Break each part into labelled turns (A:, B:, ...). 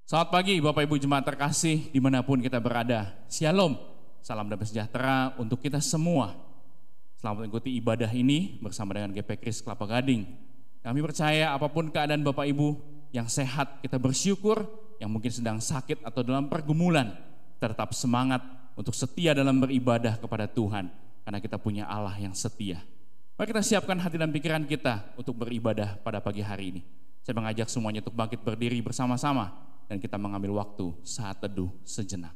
A: Selamat pagi Bapak Ibu Jemaat terkasih dimanapun kita berada. Shalom, salam damai sejahtera untuk kita semua. Selamat mengikuti ibadah ini bersama dengan GP Kris Kelapa Gading. Kami percaya apapun keadaan Bapak Ibu yang sehat, kita bersyukur. Yang mungkin sedang sakit atau dalam pergumulan, tetap semangat untuk setia dalam beribadah kepada Tuhan. Karena kita punya Allah yang setia. Mari kita siapkan hati dan pikiran kita untuk beribadah pada pagi hari ini. Saya mengajak semuanya untuk bangkit berdiri bersama-sama. Dan kita mengambil waktu saat teduh sejenak.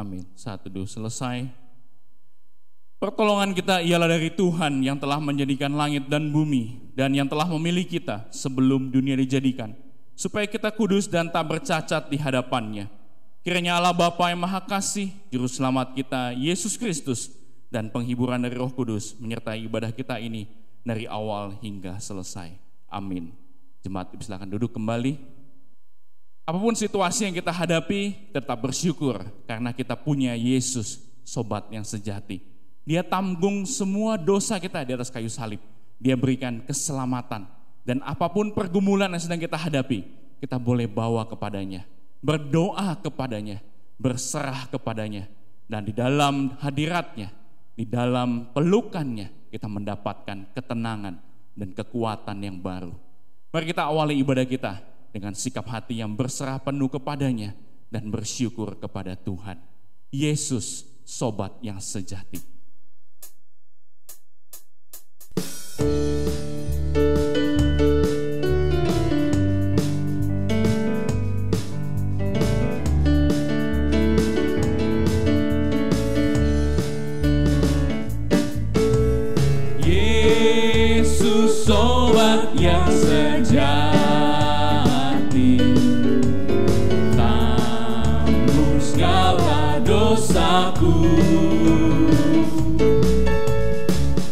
A: Amin. Saat teduh selesai. Pertolongan kita ialah dari Tuhan yang telah menjadikan langit dan bumi dan yang telah memilih kita sebelum dunia dijadikan, supaya kita kudus dan tak bercacat di hadapannya. Kiranya Allah Bapa yang Maha Kasih, Juru Selamat kita, Yesus Kristus, dan penghiburan dari Roh Kudus menyertai ibadah kita ini dari awal hingga selesai. Amin. Jemaat silakan duduk kembali. Apapun situasi yang kita hadapi, tetap bersyukur karena kita punya Yesus, sobat yang sejati. Dia tanggung semua dosa kita di atas kayu salib. Dia berikan keselamatan. Dan apapun pergumulan yang sedang kita hadapi, kita boleh bawa kepadanya, berdoa kepadanya, berserah kepadanya. Dan di dalam hadiratnya, di dalam pelukannya, kita mendapatkan ketenangan dan kekuatan yang baru. Mari kita awali ibadah kita dengan sikap hati yang berserah penuh kepadanya dan bersyukur kepada Tuhan. Yesus, sobat yang sejati.
B: Yesus, sobat yang sejati. Dosaku,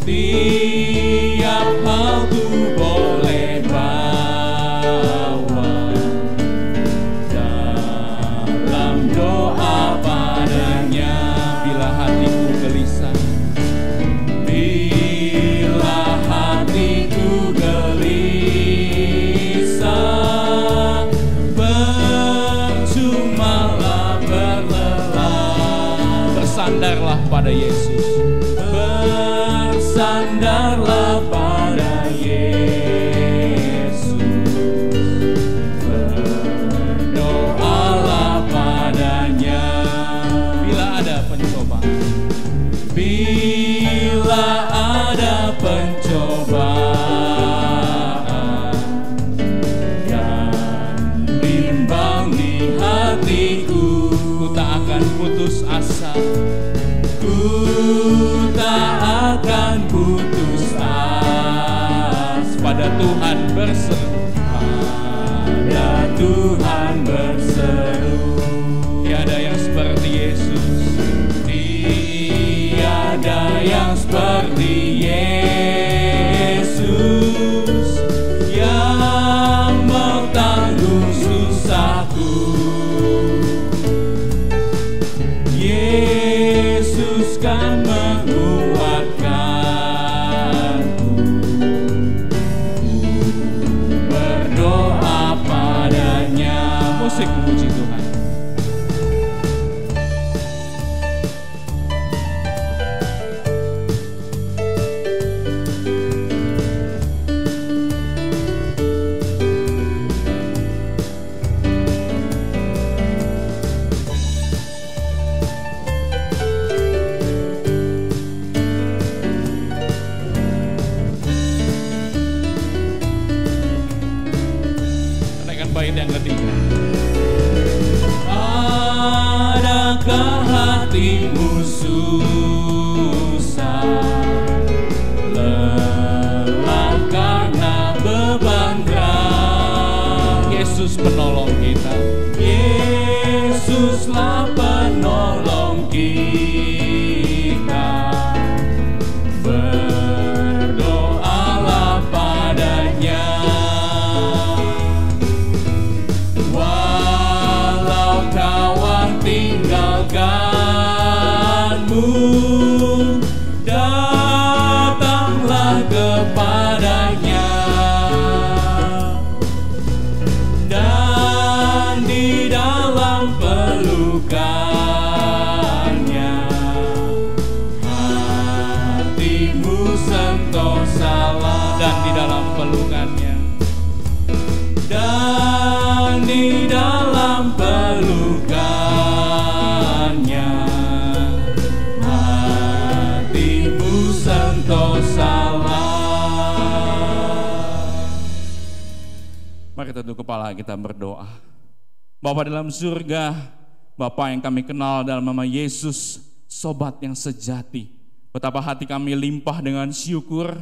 B: tiap hal ku boleh bawa dalam doa padanya. Bila hatiku gelisah, bila hatiku gelisah, percumalah berlelah.
A: bersandarlah pada Yesus.
B: Bersandarlah pada Yesus, berdoalah padanya.
A: Bila ada pencobaan,
B: bila ada pencobaan dan bimbang di hatiku,
A: ku tak akan putus asa.
B: ku tak akan putus asa.
A: Pada Tuhan berseru,
B: Pada Tuhan berseru.
A: tiada yang seperti Yesus.
B: Tiada yang seperti Yesus yang bertanggung susahku. Yesus kan menguatkanku. Ku berdoa padanya.
A: Musik memuji Tuhan. Naikkan bait yang ketiga.
B: Adakah hatimu susah, lelah karena beban berat?
A: Yesus penolong kita.
B: Yesuslah penolong kita. Berdoalah padanya. Walau kawan tinggalkanmu, datanglah kepadanya. Dan di dalam pelukannya, hatimu sentosalah.
A: Dan di dalam pelukannya,
B: Dan di dalam pelukannya, hatimu sentosalah.
A: mari kita tunduk kepala, kita berdoa. Bapa dalam surga, Bapa yang kami kenal dalam nama Yesus, sobat yang sejati. Betapa hati kami limpah dengan syukur,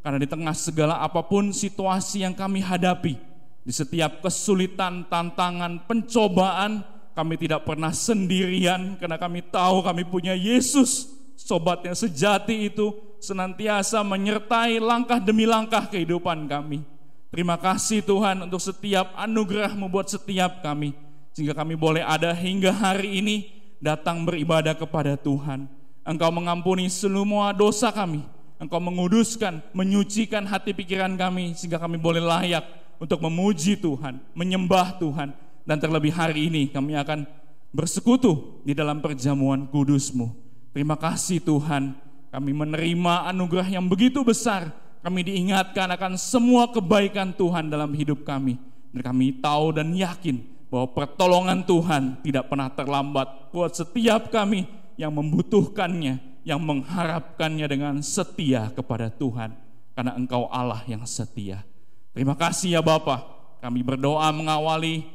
A: karena di tengah segala apapun situasi yang kami hadapi, di setiap kesulitan, tantangan, pencobaan, kami tidak pernah sendirian, karena kami tahu kami punya Yesus, sobat yang sejati itu, senantiasa menyertai langkah demi langkah kehidupan kami. Terima kasih Tuhan untuk setiap anugerah-Mu buat setiap kami, sehingga kami boleh ada hingga hari ini datang beribadah kepada Tuhan. Engkau mengampuni semua dosa kami, Engkau menguduskan, menyucikan hati pikiran kami, sehingga kami boleh layak untuk memuji Tuhan, menyembah Tuhan. Dan terlebih hari ini kami akan bersekutu di dalam perjamuan kudus-Mu. Terima kasih Tuhan, kami menerima anugerah yang begitu besar. Kami diingatkan akan semua kebaikan Tuhan dalam hidup kami. Dan kami tahu dan yakin bahwa pertolongan Tuhan tidak pernah terlambat buat setiap kami yang membutuhkannya, yang mengharapkannya dengan setia kepada Tuhan. Karena Engkau Allah yang setia. Terima kasih ya Bapa. Kami berdoa mengawali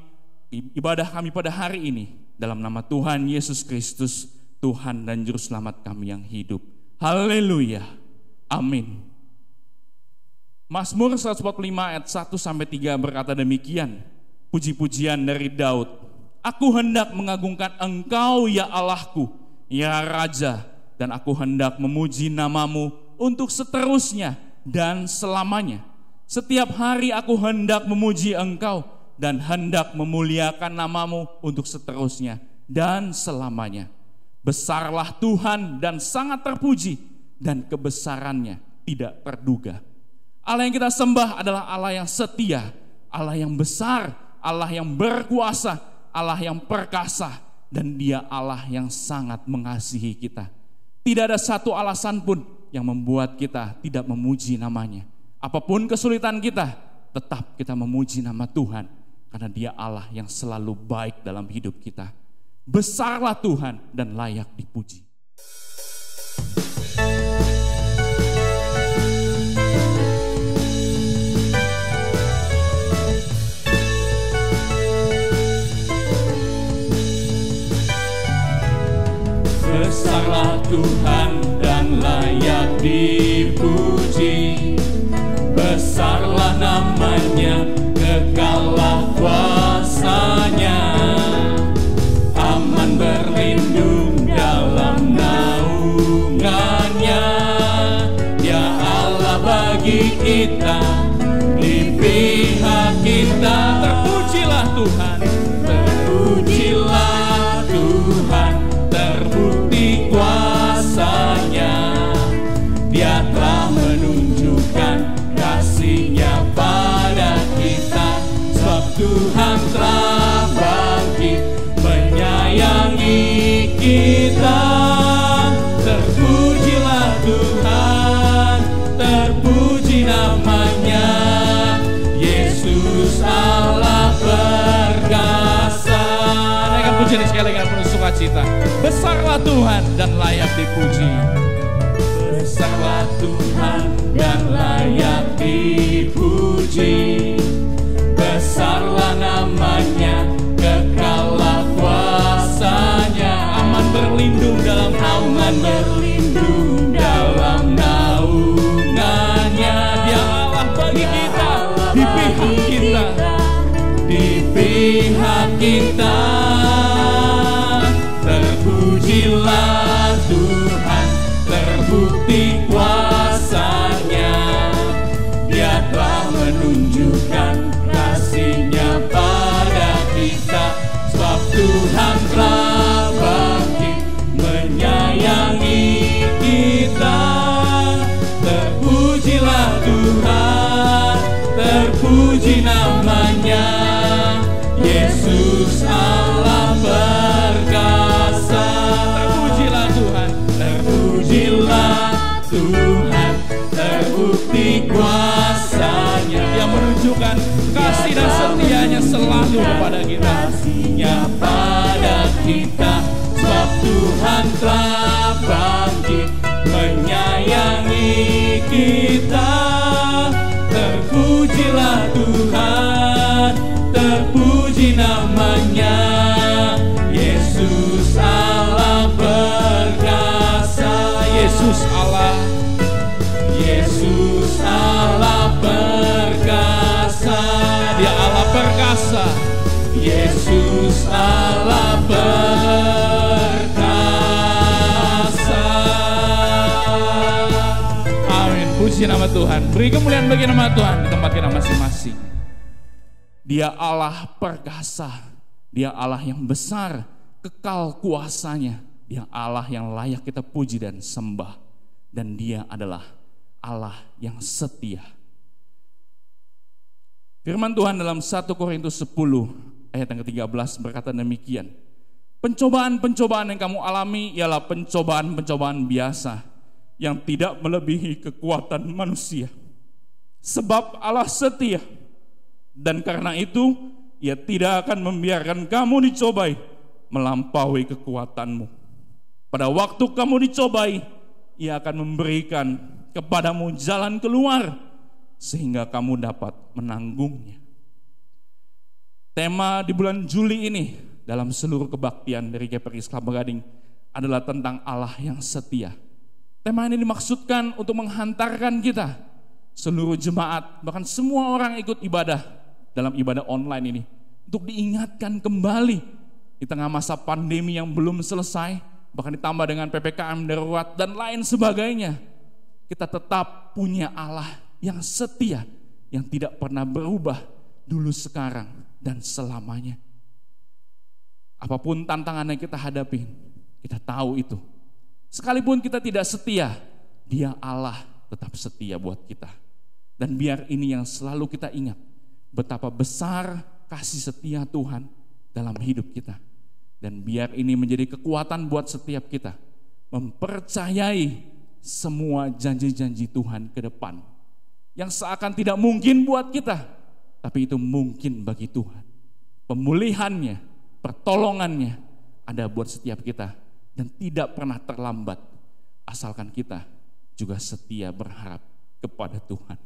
A: ibadah kami pada hari ini dalam nama Tuhan Yesus Kristus, Tuhan dan Juru Selamat kami yang hidup. Haleluya. Amin. Mazmur 145 ayat 1-3 berkata demikian. Puji-pujian dari Daud. Aku hendak mengagungkan Engkau ya Allahku, ya Raja, dan aku hendak memuji nama-Mu untuk seterusnya dan selamanya. Setiap hari aku hendak memuji Engkau dan hendak memuliakan nama-Mu untuk seterusnya dan selamanya. Besarlah Tuhan dan sangat terpuji, dan kebesarannya tidak terduga. Allah yang kita sembah adalah Allah yang setia, Allah yang besar, Allah yang berkuasa, Allah yang perkasa, dan Dia Allah yang sangat mengasihi kita. Tidak ada satu alasan pun yang membuat kita tidak memuji namanya. Apapun kesulitan kita, tetap kita memuji nama Tuhan. Karena Dia Allah yang selalu baik dalam hidup kita. Besarlah Tuhan dan layak dipuji.
B: Besarlah Tuhan dan layak dipuji. Besarlah namanya, kekallah kuasanya. Aman berlindung dalam naungannya. Dia Allah bagi kita, di pihak kita.
A: Terpujilah Tuhan.
B: Terpujilah Tuhan, terbukti kuasanya. Dia telah menunjukkan kasih-Nya pada kita. Sebab Tuhan telah bangkit menyayangi kita. Terpujilah Tuhan, terpuji namanya. Yesus Allah perkasa.
A: Naikkan pujian sekali dengan penuh sukacita. Besarlah Tuhan dan layak dipuji.
B: Besarlah Tuhan dan layak dipuji. Besarlah namanya, kekallah kuasanya.
A: Aman berlindung dalam
B: naungannya.
A: Dia Allah bagi kita, di pihak kita.
B: Di pihak kita. Terpujilah Tuhan, terbukti kuasanya. Dia telah menunjukkan kasih-Nya pada kita. Sebab Tuhan telah bangkit menyayangi kita. Terpujilah Tuhan, terpuji namanya. Yesus Allah perkasa.
A: Terpujilah Tuhan.
B: Terpujilah Tuhan, terbukti kuasanya.
A: Dia menunjukkan kasih dan setia-Nya selalu kepada kita.
B: Kasih-Nya pada kita. Sebab Tuhan telah bangkit menyayangi kita. Terpujilah Tuhan, terpuji namanya. Yesus Allah perkasa.
A: Yesus Allah.
B: Yesus Allah perkasa.
A: Dia Allah perkasa.
B: Yesus Allah perkasa.
A: Amin. Puji nama Tuhan. Beri kemuliaan bagi nama Tuhan di tempat kita masing-masing. Dia Allah perkasa. Dia Allah yang besar, kekal kuasanya. Dia Allah yang layak kita puji dan sembah. Dan Dia adalah Allah yang setia. Firman Tuhan dalam 1 Korintus 10 ayat yang ke-13 berkata demikian. Pencobaan-pencobaan yang kamu alami ialah pencobaan-pencobaan biasa yang tidak melebihi kekuatan manusia. Sebab Allah setia, dan karena itu Ia tidak akan membiarkan kamu dicobai melampaui kekuatanmu. Pada waktu kamu dicobai, Ia akan memberikan kepadamu jalan keluar sehingga kamu dapat menanggungnya. Tema di bulan Juli ini dalam seluruh kebaktian dari GPRI Kelapa Gading adalah tentang Allah yang setia. Tema ini dimaksudkan untuk menghantarkan kita, seluruh jemaat, bahkan semua orang ikut ibadah dalam ibadah online ini, untuk diingatkan kembali di tengah masa pandemi yang belum selesai, bahkan ditambah dengan PPKM darurat dan lain sebagainya. Kita tetap punya Allah yang setia, yang tidak pernah berubah dulu, sekarang, dan selamanya. Apapun tantangan yang kita hadapi, kita tahu itu. Sekalipun kita tidak setia, Dia Allah tetap setia buat kita. Dan biar ini yang selalu kita ingat, betapa besar kasih setia Tuhan dalam hidup kita. Dan biar ini menjadi kekuatan buat setiap kita mempercayai semua janji-janji Tuhan ke depan. Yang seakan tidak mungkin buat kita, tapi itu mungkin bagi Tuhan. Pemulihannya, pertolongannya ada buat setiap kita dan tidak pernah terlambat, asalkan kita juga setia berharap kepada Tuhan.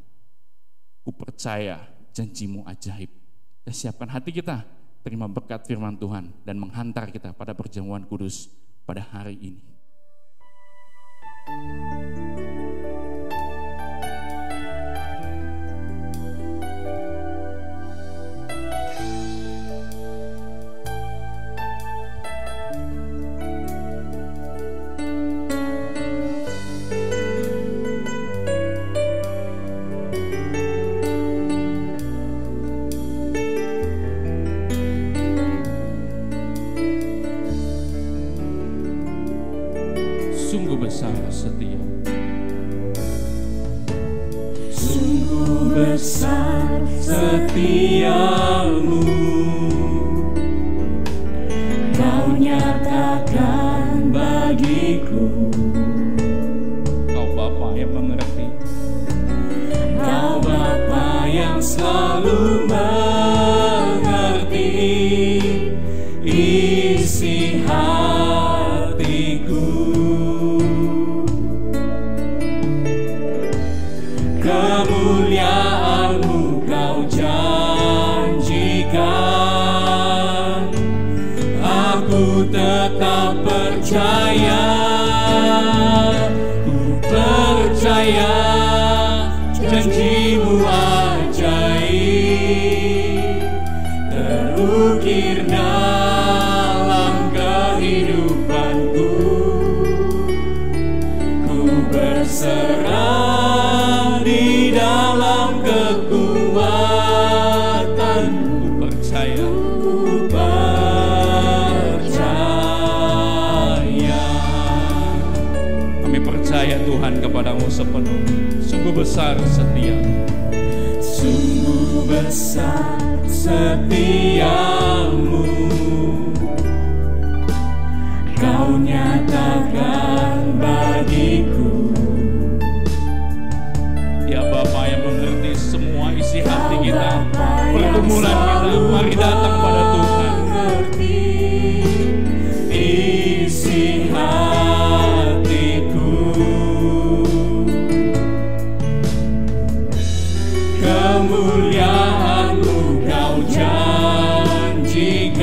A: Ku percaya janji-Mu ajaib. Dan siapkan hati kita terima berkat firman Tuhan dan menghantar kita pada perjamuan kudus pada hari ini.
B: Sungguh besar setia, sungguh besar setiamu, Kau nyatakan bagiku.
A: Kau Bapa yang mengerti,
B: Kau Bapa yang selalu mengerti isi hatiku. Kemuliaan-Mu Kau janjikan, aku tetap percaya, ku percaya janji-Mu ajaib terukir dalam kehidupanku. Ku berserah di dalam kekuatan-Mu, percaya, ku percaya.
A: kami percaya Tuhan kepada-Mu sepenuh. Sungguh besar setia,
B: Sungguh besar setiamu, Kau nyatakan bagiku.
A: ya Bapa yang mengerti semua isi hati kita, pergumulan kita. Mari datang pada Tuhan.
B: Isi hatiku, kemuliaan-Mu Kau janjikan,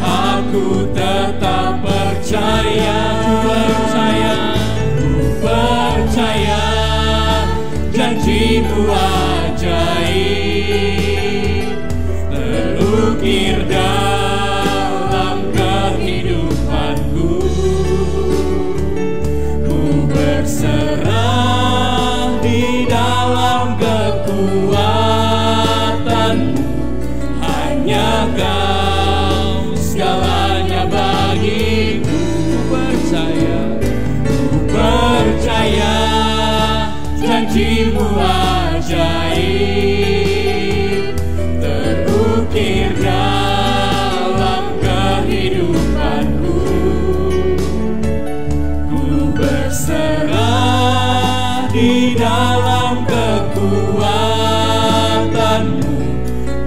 B: aku tetap percaya, ku percaya janji-Mu ajaib terukir dalam kehidupanku. Ku berserah di dalam kekuatan-Mu, hanya Kau segalanya bagiku. Ku percaya janji-Mu ajaib terukir dalam kehidupanku. Ku berserah di dalam kekuatan-Mu,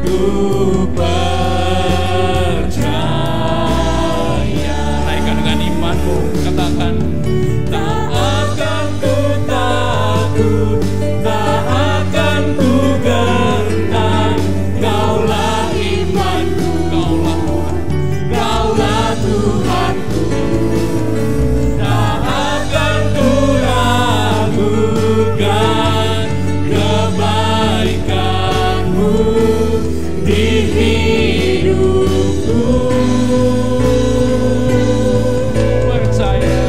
B: ku percaya.
A: Naikkan dengan iman-Mu, katakan,
B: Tak akan ku takut, tak akan ku gentar. Kaulah imanku, Kaulah Tuhanku. Tak akan ku ragukan kebaikan-Mu di hidupku.
A: percaya.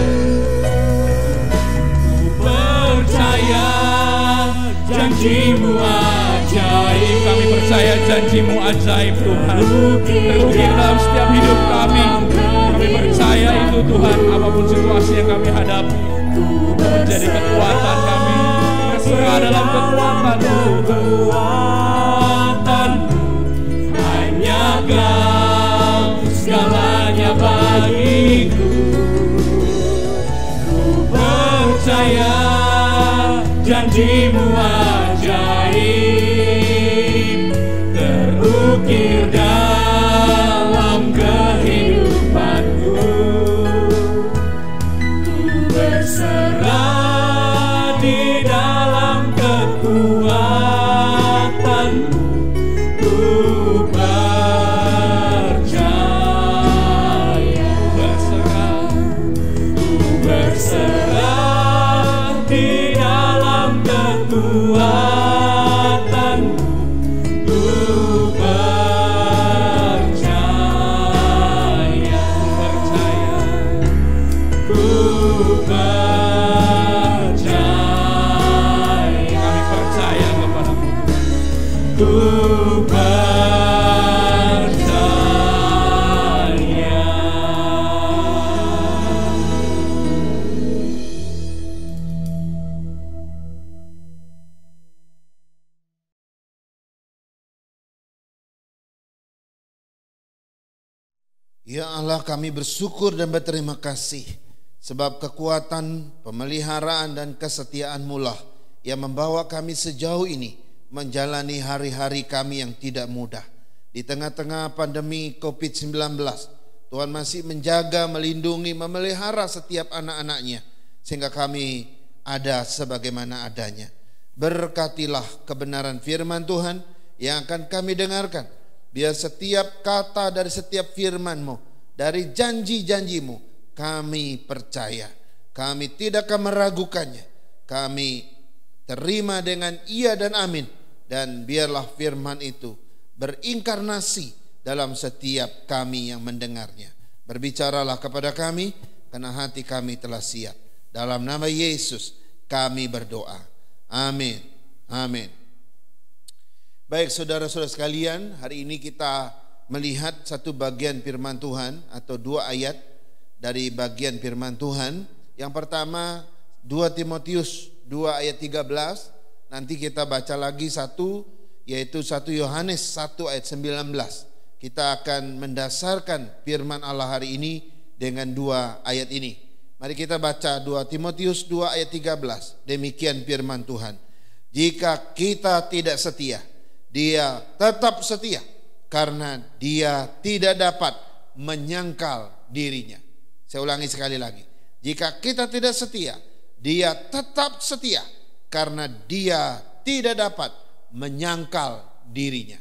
B: Percaya janji-Mu ajaib.
A: Kami percaya janji-Mu ajaib Tuhan, terukir dalam setiap hidup kami. Kami percaya itu Tuhan, apapun situasi yang kami hadapi, menjadi kekuatan kami. Berserah dalam kekuatan-Mu.
B: Hanya Kau segalanya bagiku. janjimu ajaib terukir dalam kehidupanku. Ku berserah di dalam kekuatanmu. Ku percaya, ku berserah di dalam kekuatanmu. Ku percaya, ku percaya, kami percaya kepadamu. Ku percaya.
C: Ya Allah, kami bersyukur dan berterima kasih sebab kekuatan, pemeliharaan dan kesetiaan-Mu lah yang membawa kami sejauh ini menjalani hari-hari kami yang tidak mudah. Di tengah-tengah pandemi COVID-19, Tuhan masih menjaga, melindungi, memelihara setiap anak-anak-Nya sehingga kami ada sebagaimana adanya. Berkatilah kebenaran firman Tuhan yang akan kami dengarkan. Biar setiap kata dari setiap firman-Mu, dari janji-janji-Mu, kami percaya. Kami tidak akan meragukannya. Kami terima dengan iya dan amin. Dan biarlah firman itu berinkarnasi dalam setiap kami yang mendengarnya. Berbicaralah kepada kami, karena hati kami telah siap. Dalam nama Yesus kami berdoa. Amin. Amin. Baik saudara-saudara sekalian, hari ini kita melihat satu bagian firman Tuhan atau dua ayat dari bagian firman Tuhan. Yang pertama 2 Timotius 2 ayat 13. Nanti kita baca lagi satu, yaitu 1 Yohanes 1 ayat 19. Kita akan mendasarkan firman Allah hari ini dengan dua ayat ini. Mari kita baca 2 Timotius 2 ayat 13. Demikian firman Tuhan. Jika kita tidak setia, Dia tetap setia, karena Dia tidak dapat menyangkal dirinya. Saya ulangi sekali lagi. Jika kita tidak setia, Dia tetap setia, karena Dia tidak dapat menyangkal dirinya.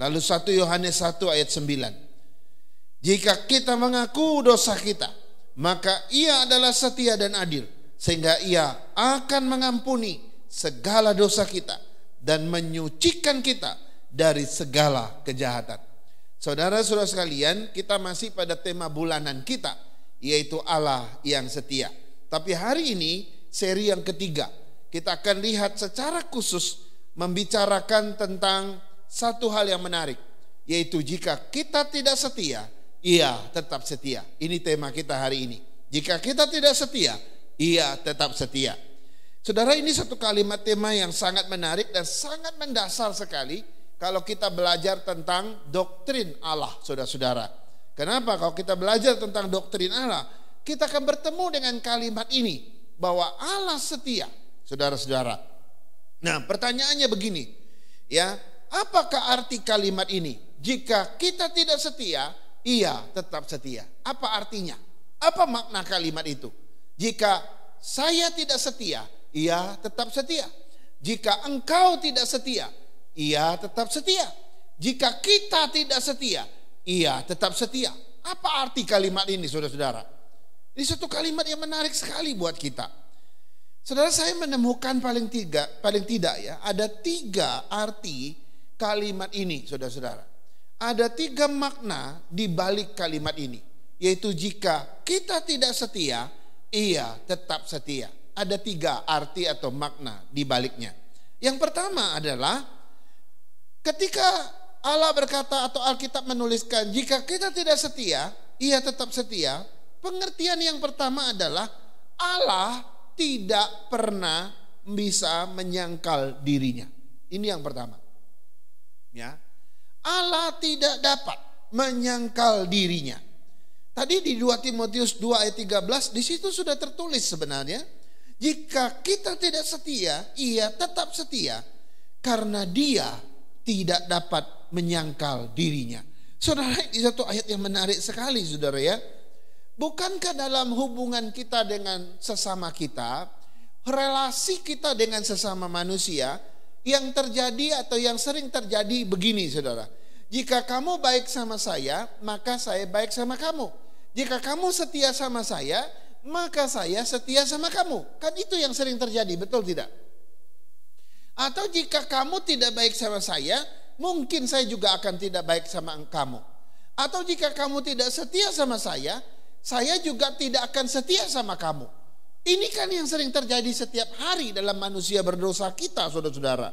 C: Lalu 1 Yohanes 1 ayat 9. Jika kita mengaku dosa kita, maka Ia adalah setia dan adil, sehingga Ia akan mengampuni segala dosa kita dan menyucikan kita dari segala kejahatan. Saudara-saudara sekalian, kita masih pada tema bulanan kita, yaitu Allah yang setia. Tapi hari ini seri yang ketiga, kita akan lihat secara khusus membicarakan tentang satu hal yang menarik, yaitu jika kita tidak setia, Ia tetap setia. Ini tema kita hari ini. Jika kita tidak setia, Ia tetap setia. Saudara, ini satu kalimat tema yang sangat menarik dan sangat mendasar sekali kalau kita belajar tentang doktrin Allah, saudara-saudara. Kenapa? Kalau kita belajar tentang doktrin Allah, kita akan bertemu dengan kalimat ini, bahwa Allah setia, saudara-saudara. Nah, pertanyaannya begini, ya, apakah arti kalimat ini? Jika kita tidak setia, Ia tetap setia. Apa artinya? Apa makna kalimat itu? Jika saya tidak setia, Ia tetap setia. Jika engkau tidak setia, Ia tetap setia. Jika kita tidak setia, Ia tetap setia. Apa arti kalimat ini, saudara-saudara? Ini satu kalimat yang menarik sekali buat kita. Saudara, saya menemukan paling tidak ya, ada 3 arti kalimat ini, saudara-saudara. Ada 3 makna di balik kalimat ini, yaitu jika kita tidak setia, Ia tetap setia. Ada 3 arti atau makna di baliknya. Yang pertama adalah ketika Allah berkata atau Alkitab menuliskan jika kita tidak setia, Ia tetap setia. Pengertian yang pertama adalah Allah tidak pernah bisa menyangkal dirinya. Ini yang pertama. Ya. Allah tidak dapat menyangkal dirinya. Tadi di 2 Timotius 2 ayat 13 di situ sudah tertulis sebenarnya. Jika kita tidak setia, ia tetap setia karena dia tidak dapat menyangkal dirinya. Saudara, ini satu ayat yang menarik sekali, saudara ya. Bukankah dalam hubungan kita dengan sesama kita, relasi kita dengan sesama manusia, yang terjadi atau yang sering terjadi begini, saudara. Jika kamu baik sama saya, maka saya baik sama kamu. Jika kamu setia sama saya, maka saya setia sama kamu. Kan itu yang sering terjadi, betul tidak? Atau jika kamu tidak baik sama saya, mungkin saya juga akan tidak baik sama kamu. Atau jika kamu tidak setia sama saya juga tidak akan setia sama kamu. Ini kan yang sering terjadi setiap hari dalam manusia berdosa kita, saudara-saudara.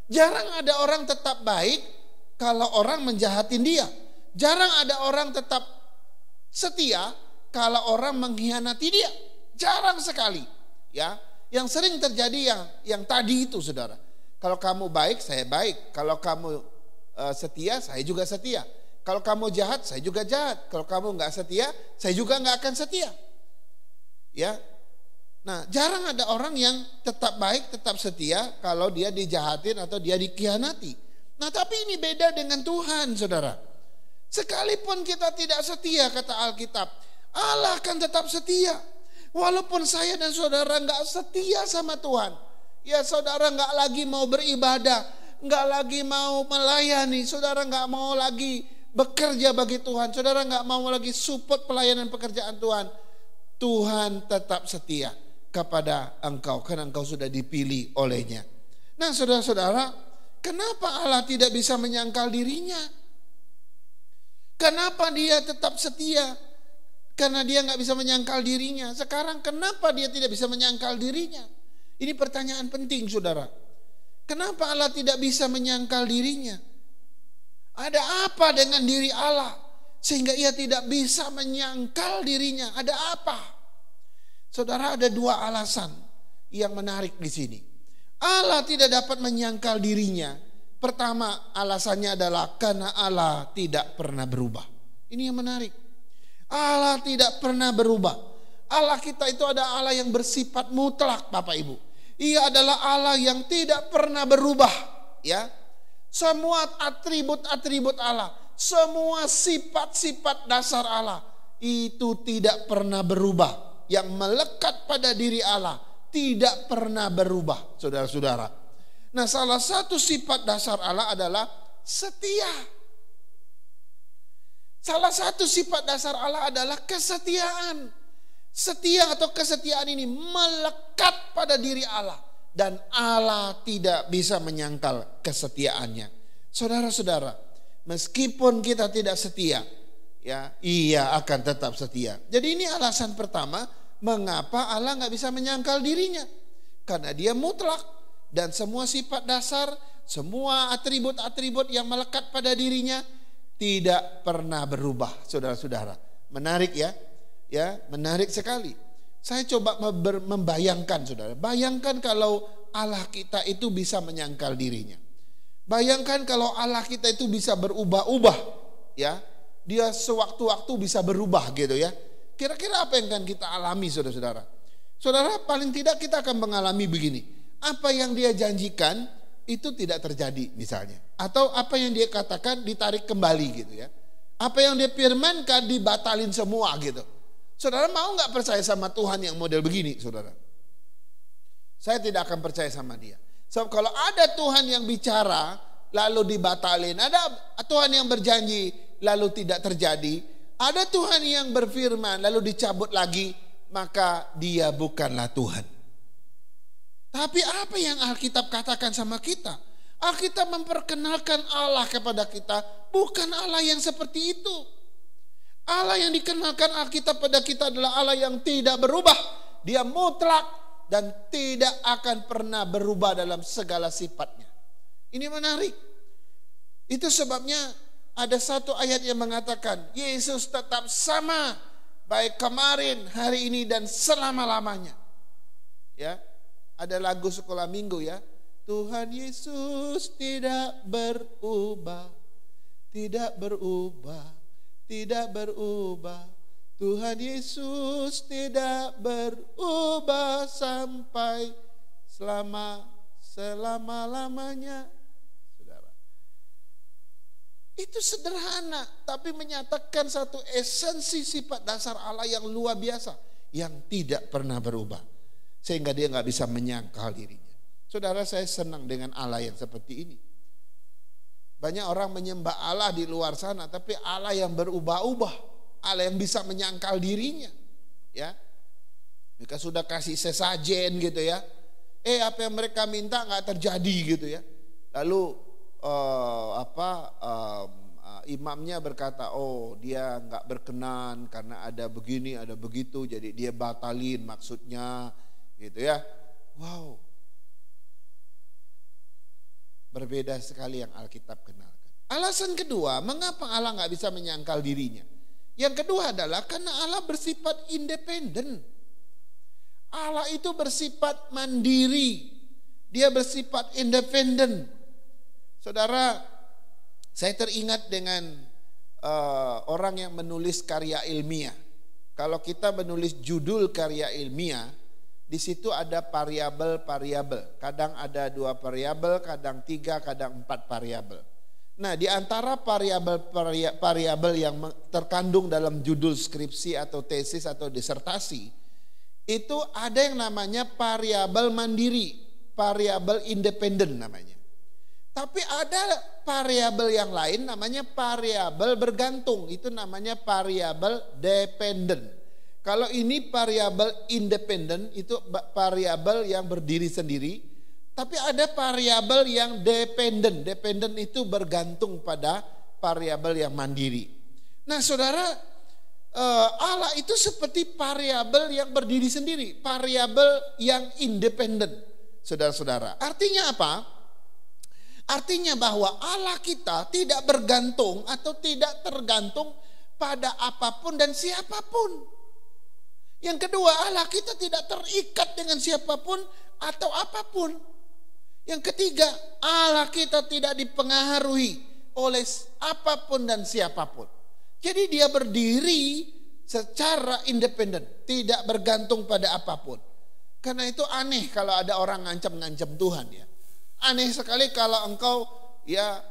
C: Jarang ada orang tetap baik kalau orang menjahatin dia. Jarang ada orang tetap setia kalau orang mengkhianati dia. Jarang sekali, ya. Yang sering terjadi yang tadi itu, saudara. Kalau kamu baik, saya baik. Kalau kamu setia, saya juga setia. Kalau kamu jahat, saya juga jahat. Kalau kamu nggak setia, saya juga nggak akan setia. Ya. Nah, jarang ada orang yang tetap baik, tetap setia kalau dia dijahatin atau dia dikhianati. Nah, tapi ini beda dengan Tuhan, saudara. Sekalipun kita tidak setia, kata Alkitab, Allah akan tetap setia. Walaupun saya dan saudara nggak setia sama Tuhan, ya saudara nggak lagi mau beribadah, nggak lagi mau melayani, saudara nggak mau lagi bekerja bagi Tuhan, saudara nggak mau lagi support pelayanan pekerjaan Tuhan, Tuhan tetap setia kepada engkau karena engkau sudah dipilih olehnya. Nah, saudara-saudara, kenapa Allah tidak bisa menyangkal dirinya? Kenapa dia tetap setia? Karena dia nggak bisa menyangkal dirinya. Sekarang kenapa dia tidak bisa menyangkal dirinya? Ini pertanyaan penting, saudara. Kenapa Allah tidak bisa menyangkal dirinya? Ada apa dengan diri Allah sehingga ia tidak bisa menyangkal dirinya? Ada apa? Saudara, ada dua alasan yang menarik di sini. Allah tidak dapat menyangkal dirinya. Pertama, alasannya adalah karena Allah tidak pernah berubah. Ini yang menarik. Allah tidak pernah berubah. Allah kita itu ada Allah yang bersifat mutlak, Bapak Ibu. Ia adalah Allah yang tidak pernah berubah, ya. Semua atribut-atribut Allah, semua sifat-sifat dasar Allah itu tidak pernah berubah. Yang melekat pada diri Allah tidak pernah berubah, saudara-saudara. Nah, salah satu sifat dasar Allah adalah setia. Salah satu sifat dasar Allah adalah kesetiaan. Setia atau kesetiaan ini melekat pada diri Allah. Dan Allah tidak bisa menyangkal kesetiaannya. Saudara-saudara, meskipun kita tidak setia, ya, ia akan tetap setia. Jadi ini alasan pertama mengapa Allah nggak bisa menyangkal dirinya. Karena dia mutlak dan semua sifat dasar, semua atribut-atribut yang melekat pada dirinya tidak pernah berubah, saudara-saudara. Menarik ya, menarik sekali. Saya coba membayangkan, saudara. Bayangkan kalau Allah kita itu bisa menyangkal dirinya. Bayangkan kalau Allah kita itu bisa berubah-ubah, ya. Dia sewaktu-waktu bisa berubah gitu ya. Kira-kira apa yang akan kita alami, saudara-saudara? Saudara, paling tidak kita akan mengalami begini. Apa yang dia janjikan itu tidak terjadi misalnya. Atau apa yang dia katakan ditarik kembali gitu ya. Apa yang dia firmankan dibatalin semua gitu. Saudara mau gak percaya sama Tuhan yang model begini, saudara? Saya tidak akan percaya sama dia. Sebab kalau ada Tuhan yang bicara lalu dibatalin, ada Tuhan yang berjanji lalu tidak terjadi, ada Tuhan yang berfirman lalu dicabut lagi, maka dia bukanlah Tuhan. Tapi apa yang Alkitab katakan sama kita? Alkitab memperkenalkan Allah kepada kita, bukan Allah yang seperti itu. Allah yang dikenalkan Alkitab pada kita adalah Allah yang tidak berubah. Dia mutlak dan tidak akan pernah berubah dalam segala sifatnya. Ini menarik. Itu sebabnya ada satu ayat yang mengatakan Yesus tetap sama baik kemarin, hari ini dan selama-lamanya. Ya. Ada lagu sekolah minggu ya. Tuhan Yesus tidak berubah, tidak berubah, tidak berubah. Tuhan Yesus tidak berubah sampai selama-lamanya. Saudara, itu sederhana, tapi menyatakan satu esensi sifat dasar Allah yang luar biasa, yang tidak pernah berubah, sehingga dia nggak bisa menyangkal dirinya. Saudara, saya senang dengan Allah yang seperti ini. Banyak orang menyembah Allah di luar sana, tapi Allah yang berubah-ubah, Allah yang bisa menyangkal dirinya, ya. Mereka sudah kasih sesajen gitu ya. Apa yang mereka minta nggak terjadi gitu ya. Lalu imamnya berkata, oh dia nggak berkenan karena ada begini, ada begitu, jadi dia batalin maksudnya, gitu ya. Wow, berbeda sekali yang Alkitab kenalkan. Alasan kedua, mengapa Allah nggak bisa menyangkal dirinya? Yang kedua adalah karena Allah bersifat independen. Allah itu bersifat mandiri. Dia bersifat independen. Saudara, saya teringat dengan orang yang menulis karya ilmiah. Kalau kita menulis judul karya ilmiah, di situ ada variabel-variabel. Kadang ada 2 variabel, kadang 3, kadang 4 variabel. Nah, di antara variabel yang terkandung dalam judul skripsi atau tesis atau disertasi, itu ada yang namanya variabel mandiri, variabel independen namanya. Tapi ada variabel yang lain namanya variabel bergantung, itu namanya variabel dependen. Kalau ini variabel independen, itu variabel yang berdiri sendiri. Tapi ada variabel yang dependen. Dependen itu bergantung pada variabel yang mandiri. Nah, saudara, Allah itu seperti variabel yang berdiri sendiri, variabel yang independen. Saudara-saudara, artinya apa? Artinya bahwa Allah kita tidak bergantung atau tidak tergantung pada apapun dan siapapun. Yang kedua, Allah kita tidak terikat dengan siapapun atau apapun. Yang ketiga, Allah kita tidak dipengaruhi oleh apapun dan siapapun. Jadi dia berdiri secara independen, tidak bergantung pada apapun. Karena itu aneh kalau ada orang ngancam-ngancam Tuhan ya. Aneh sekali kalau engkau ya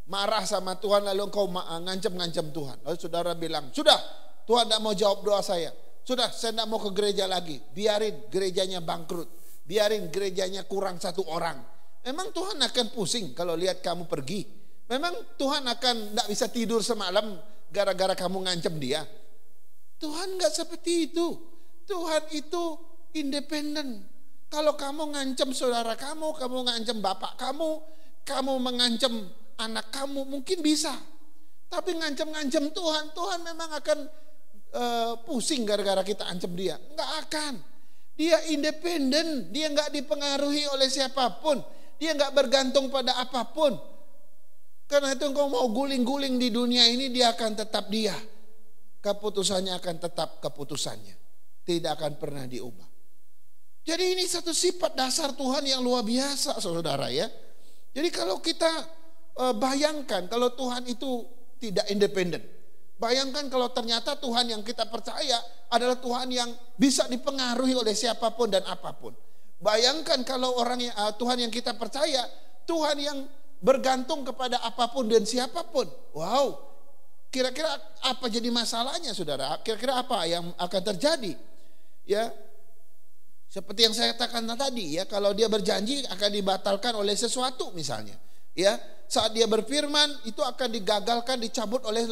C: marah sama Tuhan lalu engkau ngancam-ngancam Tuhan. Lalu saudara bilang, sudah Tuhan tidak mau jawab doa saya. Sudah saya tidak mau ke gereja lagi. Biarin gerejanya bangkrut. Biarin gerejanya kurang 1 orang. Memang Tuhan akan pusing kalau lihat kamu pergi. Memang Tuhan akan tidak bisa tidur semalam gara-gara kamu ngancam dia. Tuhan nggak seperti itu. Tuhan itu independen. Kalau kamu ngancam saudara kamu ngancam bapak kamu mengancam anak kamu mungkin bisa. Tapi ngancam-ngancam Tuhan memang akan pusing gara-gara kita ancam dia. Nggak akan. Dia independen, dia nggak dipengaruhi oleh siapapun. Dia nggak bergantung pada apapun. Karena itu engkau mau guling-guling di dunia ini, dia akan tetap dia. Keputusannya akan tetap keputusannya. Tidak akan pernah diubah. Jadi ini satu sifat dasar Tuhan yang luar biasa, saudara ya. Jadi kalau kita bayangkan kalau Tuhan itu tidak independen. Bayangkan kalau ternyata Tuhan yang kita percaya adalah Tuhan yang bisa dipengaruhi oleh siapapun dan apapun. Bayangkan kalau Tuhan yang kita percaya, Tuhan yang bergantung kepada apapun dan siapapun. Wow, kira-kira apa jadi masalahnya saudara? Kira-kira apa yang akan terjadi? Ya, seperti yang saya katakan tadi ya, kalau dia berjanji akan dibatalkan oleh sesuatu misalnya. Ya, saat dia berfirman itu akan digagalkan, dicabut oleh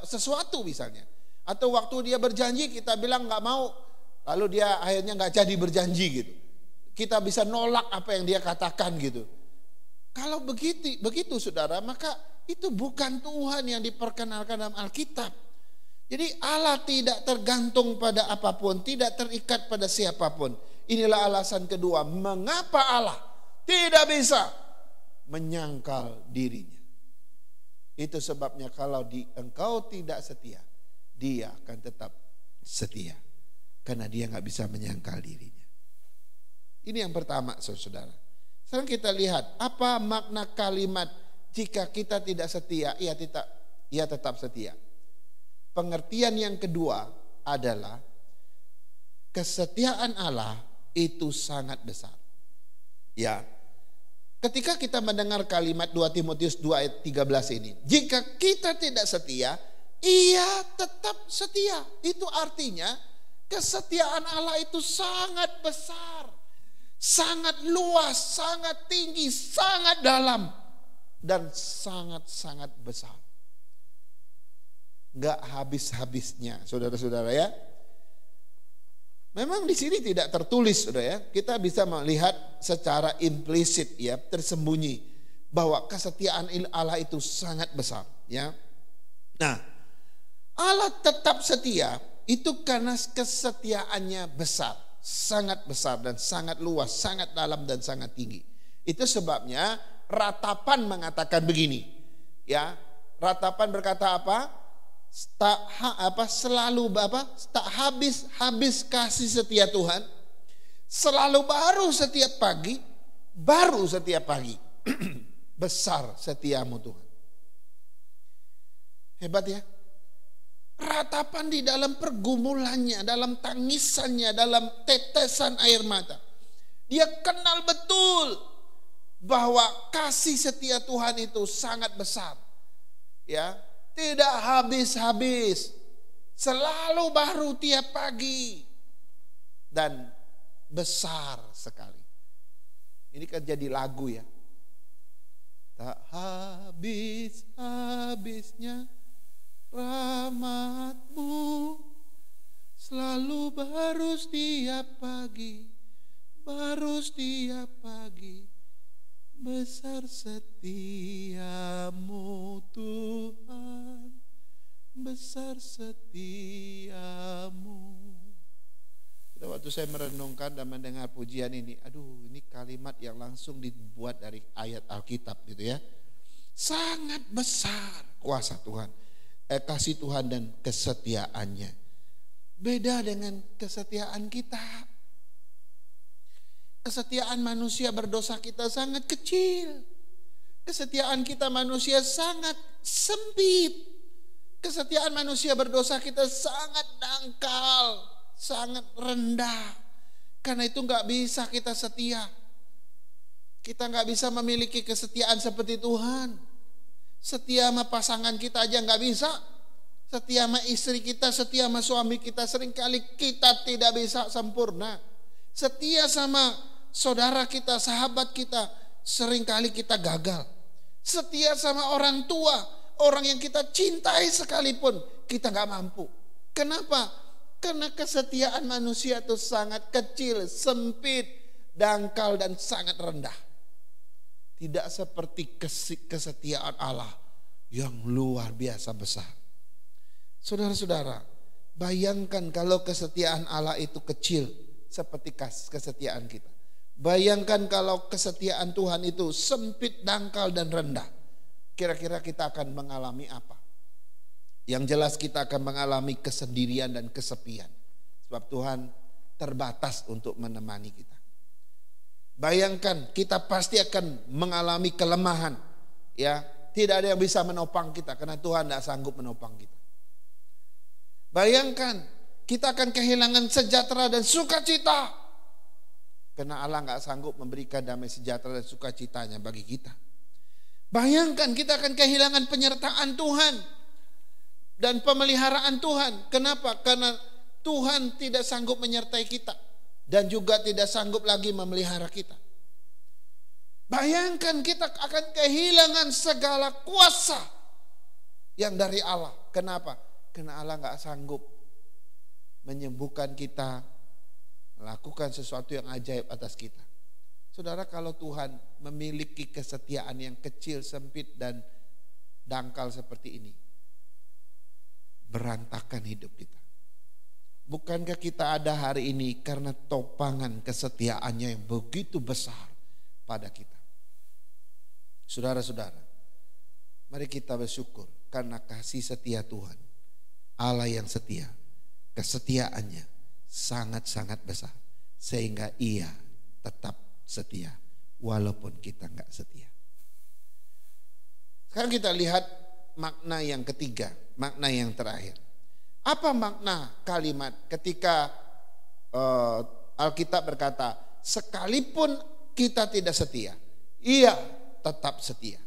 C: sesuatu misalnya. Atau waktu dia berjanji kita bilang nggak mau, lalu dia akhirnya nggak jadi berjanji gitu. Kita bisa nolak apa yang dia katakan gitu. Kalau begitu saudara, maka itu bukan Tuhan yang diperkenalkan dalam Alkitab. Jadi Allah tidak tergantung pada apapun, tidak terikat pada siapapun. Inilah alasan kedua, mengapa Allah tidak bisa menyangkal dirinya. Itu sebabnya kalau engkau tidak setia, dia akan tetap setia. Karena dia gak bisa menyangkal dirinya. Ini yang pertama saudara. Sekarang kita lihat apa makna kalimat jika kita tidak setia, ia tetap setia. Pengertian yang kedua adalah kesetiaan Allah itu sangat besar. Ya. Ketika kita mendengar kalimat 2 Timotius 2 ayat 13 ini, jika kita tidak setia, Ia tetap setia. Itu artinya kesetiaan Allah itu sangat besar, sangat luas, sangat tinggi, sangat dalam, dan sangat-sangat besar. Enggak habis-habisnya, saudara-saudara ya. Memang di sini tidak tertulis, saudara ya. Kita bisa melihat secara implisit ya, tersembunyi bahwa kesetiaan Allah itu sangat besar ya. Nah, Allah tetap setia itu karena kesetiaannya besar, sangat besar dan sangat luas, sangat dalam dan sangat tinggi. Itu sebabnya Ratapan mengatakan begini. Ya, Ratapan berkata apa? Tak habis kasih setia Tuhan, selalu baru setiap pagi, besar setiamu Tuhan. Hebat ya. Ratapan di dalam pergumulannya, dalam tangisannya, dalam tetesan air mata, dia kenal betul bahwa kasih setia Tuhan itu sangat besar. Ya, tidak habis-habis, selalu baru tiap pagi, dan besar sekali. Ini kan jadi lagu ya. Tak habis-habisnya rahmat-Mu, selalu baru setiap pagi, besar setiamu Tuhan, besar setiamu. Waktu saya merenungkan dan mendengar pujian ini, aduh, ini kalimat yang langsung dibuat dari ayat Alkitab gitu ya. Sangat besar kuasa Tuhan, kasih Tuhan dan kesetiaannya. Beda dengan kesetiaan kita. Kesetiaan manusia berdosa kita sangat kecil. Kesetiaan kita manusia sangat sempit. Kesetiaan manusia berdosa kita sangat dangkal, sangat rendah. Karena itu gak bisa kita setia. Kita gak bisa memiliki kesetiaan seperti Tuhan. Setia sama pasangan kita aja gak bisa. Setia sama istri kita, setia sama suami kita, seringkali kita tidak bisa sempurna. Setia sama saudara kita, sahabat kita, seringkali kita gagal. Setia sama orang tua, orang yang kita cintai sekalipun, kita gak mampu. Kenapa? Karena kesetiaan manusia itu sangat kecil, sempit, dangkal, dan sangat rendah. Tidak seperti kesetiaan Allah yang luar biasa besar. Saudara-saudara, bayangkan kalau kesetiaan Allah itu kecil seperti kesetiaan kita. Bayangkan kalau kesetiaan Tuhan itu sempit, dangkal, dan rendah. Kira-kira kita akan mengalami apa? Yang jelas kita akan mengalami kesendirian dan kesepian. Sebab Tuhan terbatas untuk menemani kita. Bayangkan kita pasti akan mengalami kelemahan. Ya, tidak ada yang bisa menopang kita karena Tuhan tidak sanggup menopang kita. Bayangkan kita akan kehilangan sejahtera dan sukacita. Karena Allah gak sanggup memberikan damai sejahtera dan sukacitanya bagi kita. Bayangkan kita akan kehilangan penyertaan Tuhan dan pemeliharaan Tuhan. Kenapa? Karena Tuhan tidak sanggup menyertai kita dan juga tidak sanggup lagi memelihara kita. Bayangkan kita akan kehilangan segala kuasa yang dari Allah. Kenapa? Karena Allah gak sanggup menyembuhkan kita, melakukan sesuatu yang ajaib atas kita. Saudara, kalau Tuhan memiliki kesetiaan yang kecil, sempit, dan dangkal seperti ini, berantakan hidup kita. Bukankah kita ada hari ini karena topangan kesetiaannya yang begitu besar pada kita? Saudara-saudara, mari kita bersyukur karena kasih setia Tuhan. Allah yang setia, kesetiaannya sangat-sangat besar, sehingga Ia tetap setia walaupun kita enggak setia. Sekarang kita lihat makna yang ketiga, makna yang terakhir. Apa makna kalimat ketika Alkitab berkata, sekalipun kita tidak setia, Ia tetap setia.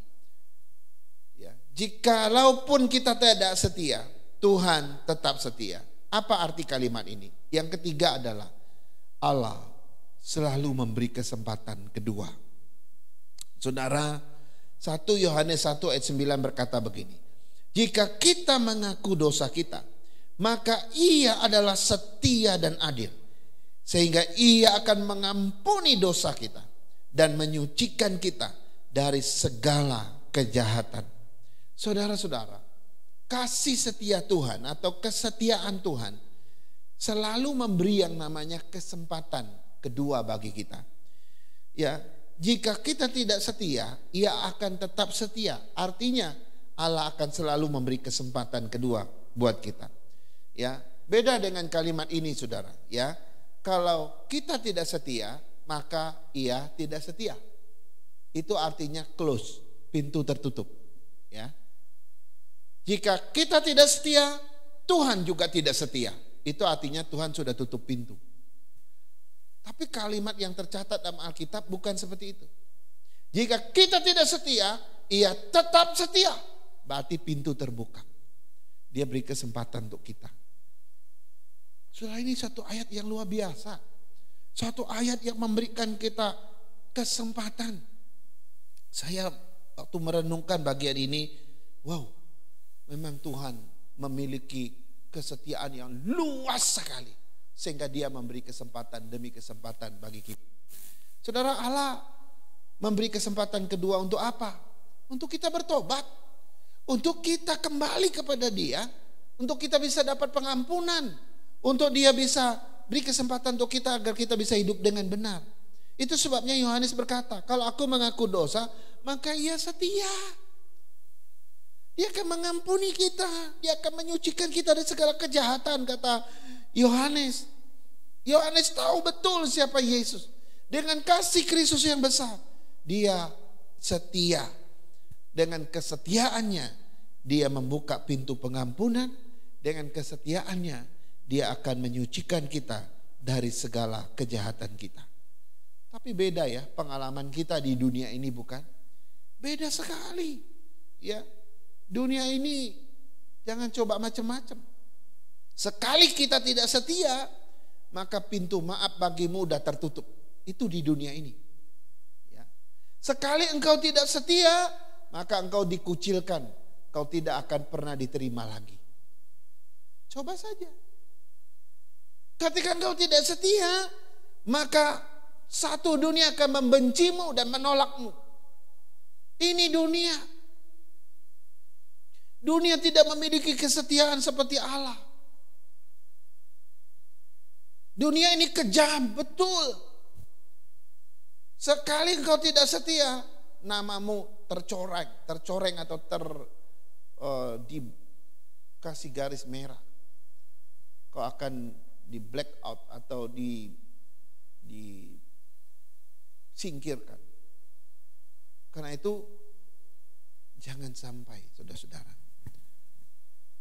C: Ya, jikalaupun kita tidak setia, Tuhan tetap setia. Apa arti kalimat ini? Yang ketiga adalah Allah selalu memberi kesempatan kedua. Saudara, 1 Yohanes 1 ayat 9 berkata begini, jika kita mengaku dosa kita, maka Ia adalah setia dan adil, sehingga Ia akan mengampuni dosa kita dan menyucikan kita dari segala kejahatan. Saudara-saudara, kasih setia Tuhan atau kesetiaan Tuhan selalu memberi yang namanya kesempatan kedua bagi kita. Ya, jika kita tidak setia, Ia akan tetap setia. Artinya Allah akan selalu memberi kesempatan kedua buat kita. Ya, beda dengan kalimat ini, saudara. Ya, kalau kita tidak setia, maka Ia tidak setia. Itu artinya close, pintu tertutup. Ya, jika kita tidak setia, Tuhan juga tidak setia. Itu artinya Tuhan sudah tutup pintu. Tapi kalimat yang tercatat dalam Alkitab bukan seperti itu. Jika kita tidak setia, Ia tetap setia. Berarti pintu terbuka. Dia beri kesempatan untuk kita. Saudara, ini satu ayat yang luar biasa. Satu ayat yang memberikan kita kesempatan. Saya waktu merenungkan bagian ini, wow, memang Tuhan memiliki kesetiaan yang luas sekali. Sehingga Dia memberi kesempatan demi kesempatan bagi kita. Saudara, Allah memberi kesempatan kedua untuk apa? Untuk kita bertobat. Untuk kita kembali kepada Dia. Untuk kita bisa dapat pengampunan. Untuk Dia bisa beri kesempatan untuk kita agar kita bisa hidup dengan benar. Itu sebabnya Yohanes berkata, kalau aku mengaku dosa, maka Ia setia. Dia akan mengampuni kita. Dia akan menyucikan kita dari segala kejahatan, kata Yohanes. Yohanes tahu betul siapa Yesus. Dengan kasih Kristus yang besar, Dia setia. Dengan kesetiaannya, Dia membuka pintu pengampunan. Dengan kesetiaannya, Dia akan menyucikan kita dari segala kejahatan kita. Tapi beda ya pengalaman kita di dunia ini, bukan? Beda sekali. Ya, dunia ini jangan coba macam-macam. Sekali kita tidak setia, maka pintu maaf bagimu sudah tertutup. Itu di dunia ini. Ya. Sekali engkau tidak setia, maka engkau dikucilkan. Kau tidak akan pernah diterima lagi. Coba saja. Ketika engkau tidak setia, maka satu dunia akan membencimu dan menolakmu. Ini dunia. Dunia tidak memiliki kesetiaan seperti Allah. Dunia ini kejam, betul. Sekali engkau tidak setia, namamu tercoreng atau dikasih garis merah. Kau akan di black out atau disingkirkan. Karena itu jangan sampai, saudara-saudara.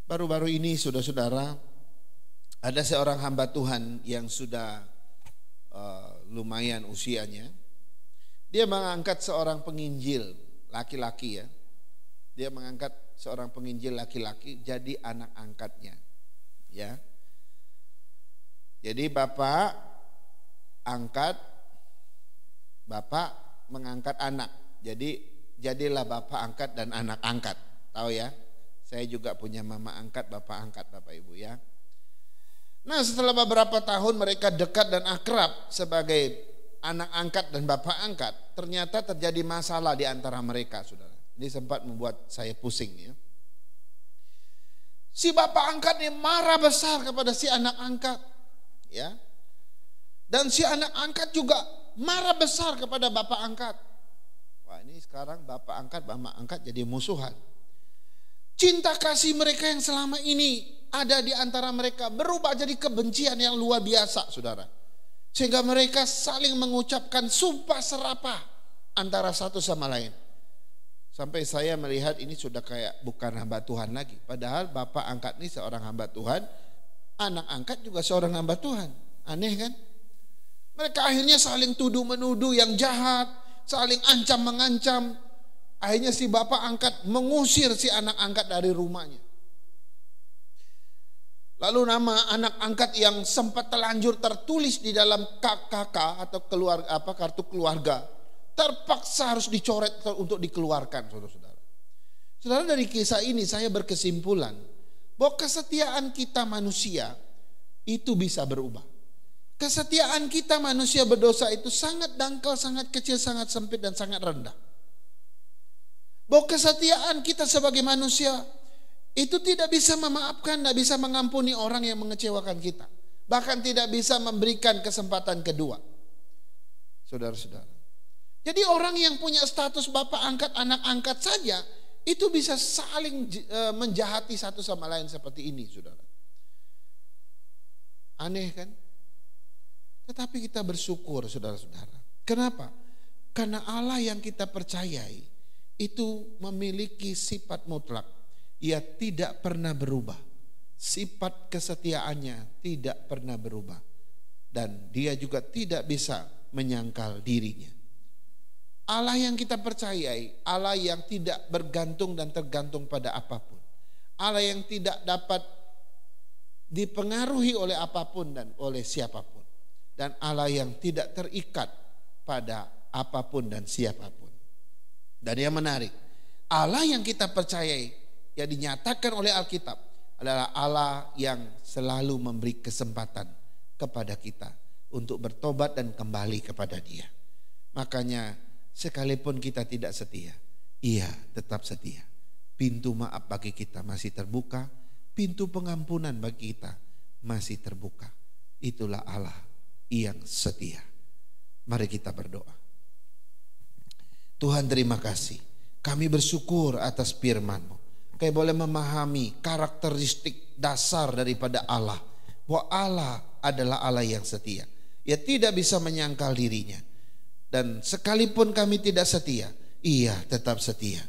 C: Baru-baru ini, saudara-saudara, ada seorang hamba Tuhan yang sudah lumayan usianya. Dia mengangkat seorang penginjil laki-laki ya. Dia mengangkat seorang penginjil laki-laki jadi anak angkatnya. Ya. Jadi bapak mengangkat anak. Jadi jadilah bapak angkat dan anak angkat. Tahu ya? Saya juga punya mama angkat, bapak angkat, Bapak Ibu ya. Nah, setelah beberapa tahun mereka dekat dan akrab sebagai anak angkat dan bapak angkat, ternyata terjadi masalah di antara mereka, saudara. Ini sempat membuat saya pusing ya. Si bapak angkat ini marah besar kepada si anak angkat, ya. Dan si anak angkat juga marah besar kepada bapak angkat. Wah, ini sekarang bapak angkat, mama angkat jadi musuhan. Cinta kasih mereka yang selama ini ada di antara mereka berubah jadi kebencian yang luar biasa, saudara. Sehingga mereka saling mengucapkan sumpah serapah antara satu sama lain. Sampai saya melihat ini sudah kayak bukan hamba Tuhan lagi. Padahal bapak angkat ini seorang hamba Tuhan, anak angkat juga seorang hamba Tuhan. Aneh kan? Mereka akhirnya saling tuduh menuduh yang jahat, saling ancam mengancam. Akhirnya si bapak angkat mengusir si anak angkat dari rumahnya. Lalu nama anak angkat yang sempat terlanjur tertulis di dalam KKK atau kartu keluarga terpaksa harus dicoret untuk dikeluarkan, saudara-saudara. Saudara, dari kisah ini saya berkesimpulan bahwa kesetiaan kita manusia itu bisa berubah. Kesetiaan kita manusia berdosa itu sangat dangkal, sangat kecil, sangat sempit dan sangat rendah. Bahwa kesetiaan kita sebagai manusia itu tidak bisa memaafkan, tidak bisa mengampuni orang yang mengecewakan kita. Bahkan tidak bisa memberikan kesempatan kedua. Saudara-saudara. Jadi orang yang punya status bapak angkat, anak angkat saja itu bisa saling menjahati satu sama lain seperti ini, saudara. Aneh kan? Tetapi kita bersyukur, saudara-saudara. Kenapa? Karena Allah yang kita percayai itu memiliki sifat mutlak. Ia tidak pernah berubah. Sifat kesetiaannya tidak pernah berubah. Dan dia juga tidak bisa menyangkal dirinya. Allah yang kita percayai, Allah yang tidak bergantung dan tergantung pada apapun. Allah yang tidak dapat dipengaruhi oleh apapun dan oleh siapapun. Dan Allah yang tidak terikat pada apapun dan siapapun. Dan yang menarik, Allah yang kita percayai, yang dinyatakan oleh Alkitab, adalah Allah yang selalu memberi kesempatan kepada kita untuk bertobat dan kembali kepada Dia. Makanya sekalipun kita tidak setia, Ia tetap setia. Pintu maaf bagi kita masih terbuka, pintu pengampunan bagi kita masih terbuka. Itulah Allah yang setia. Mari kita berdoa. Tuhan, terima kasih. Kami bersyukur atas firman-Mu. Kami boleh memahami karakteristik dasar daripada Allah, bahwa Allah adalah Allah yang setia. Ia tidak bisa menyangkal dirinya. Dan sekalipun kami tidak setia, Ia tetap setia.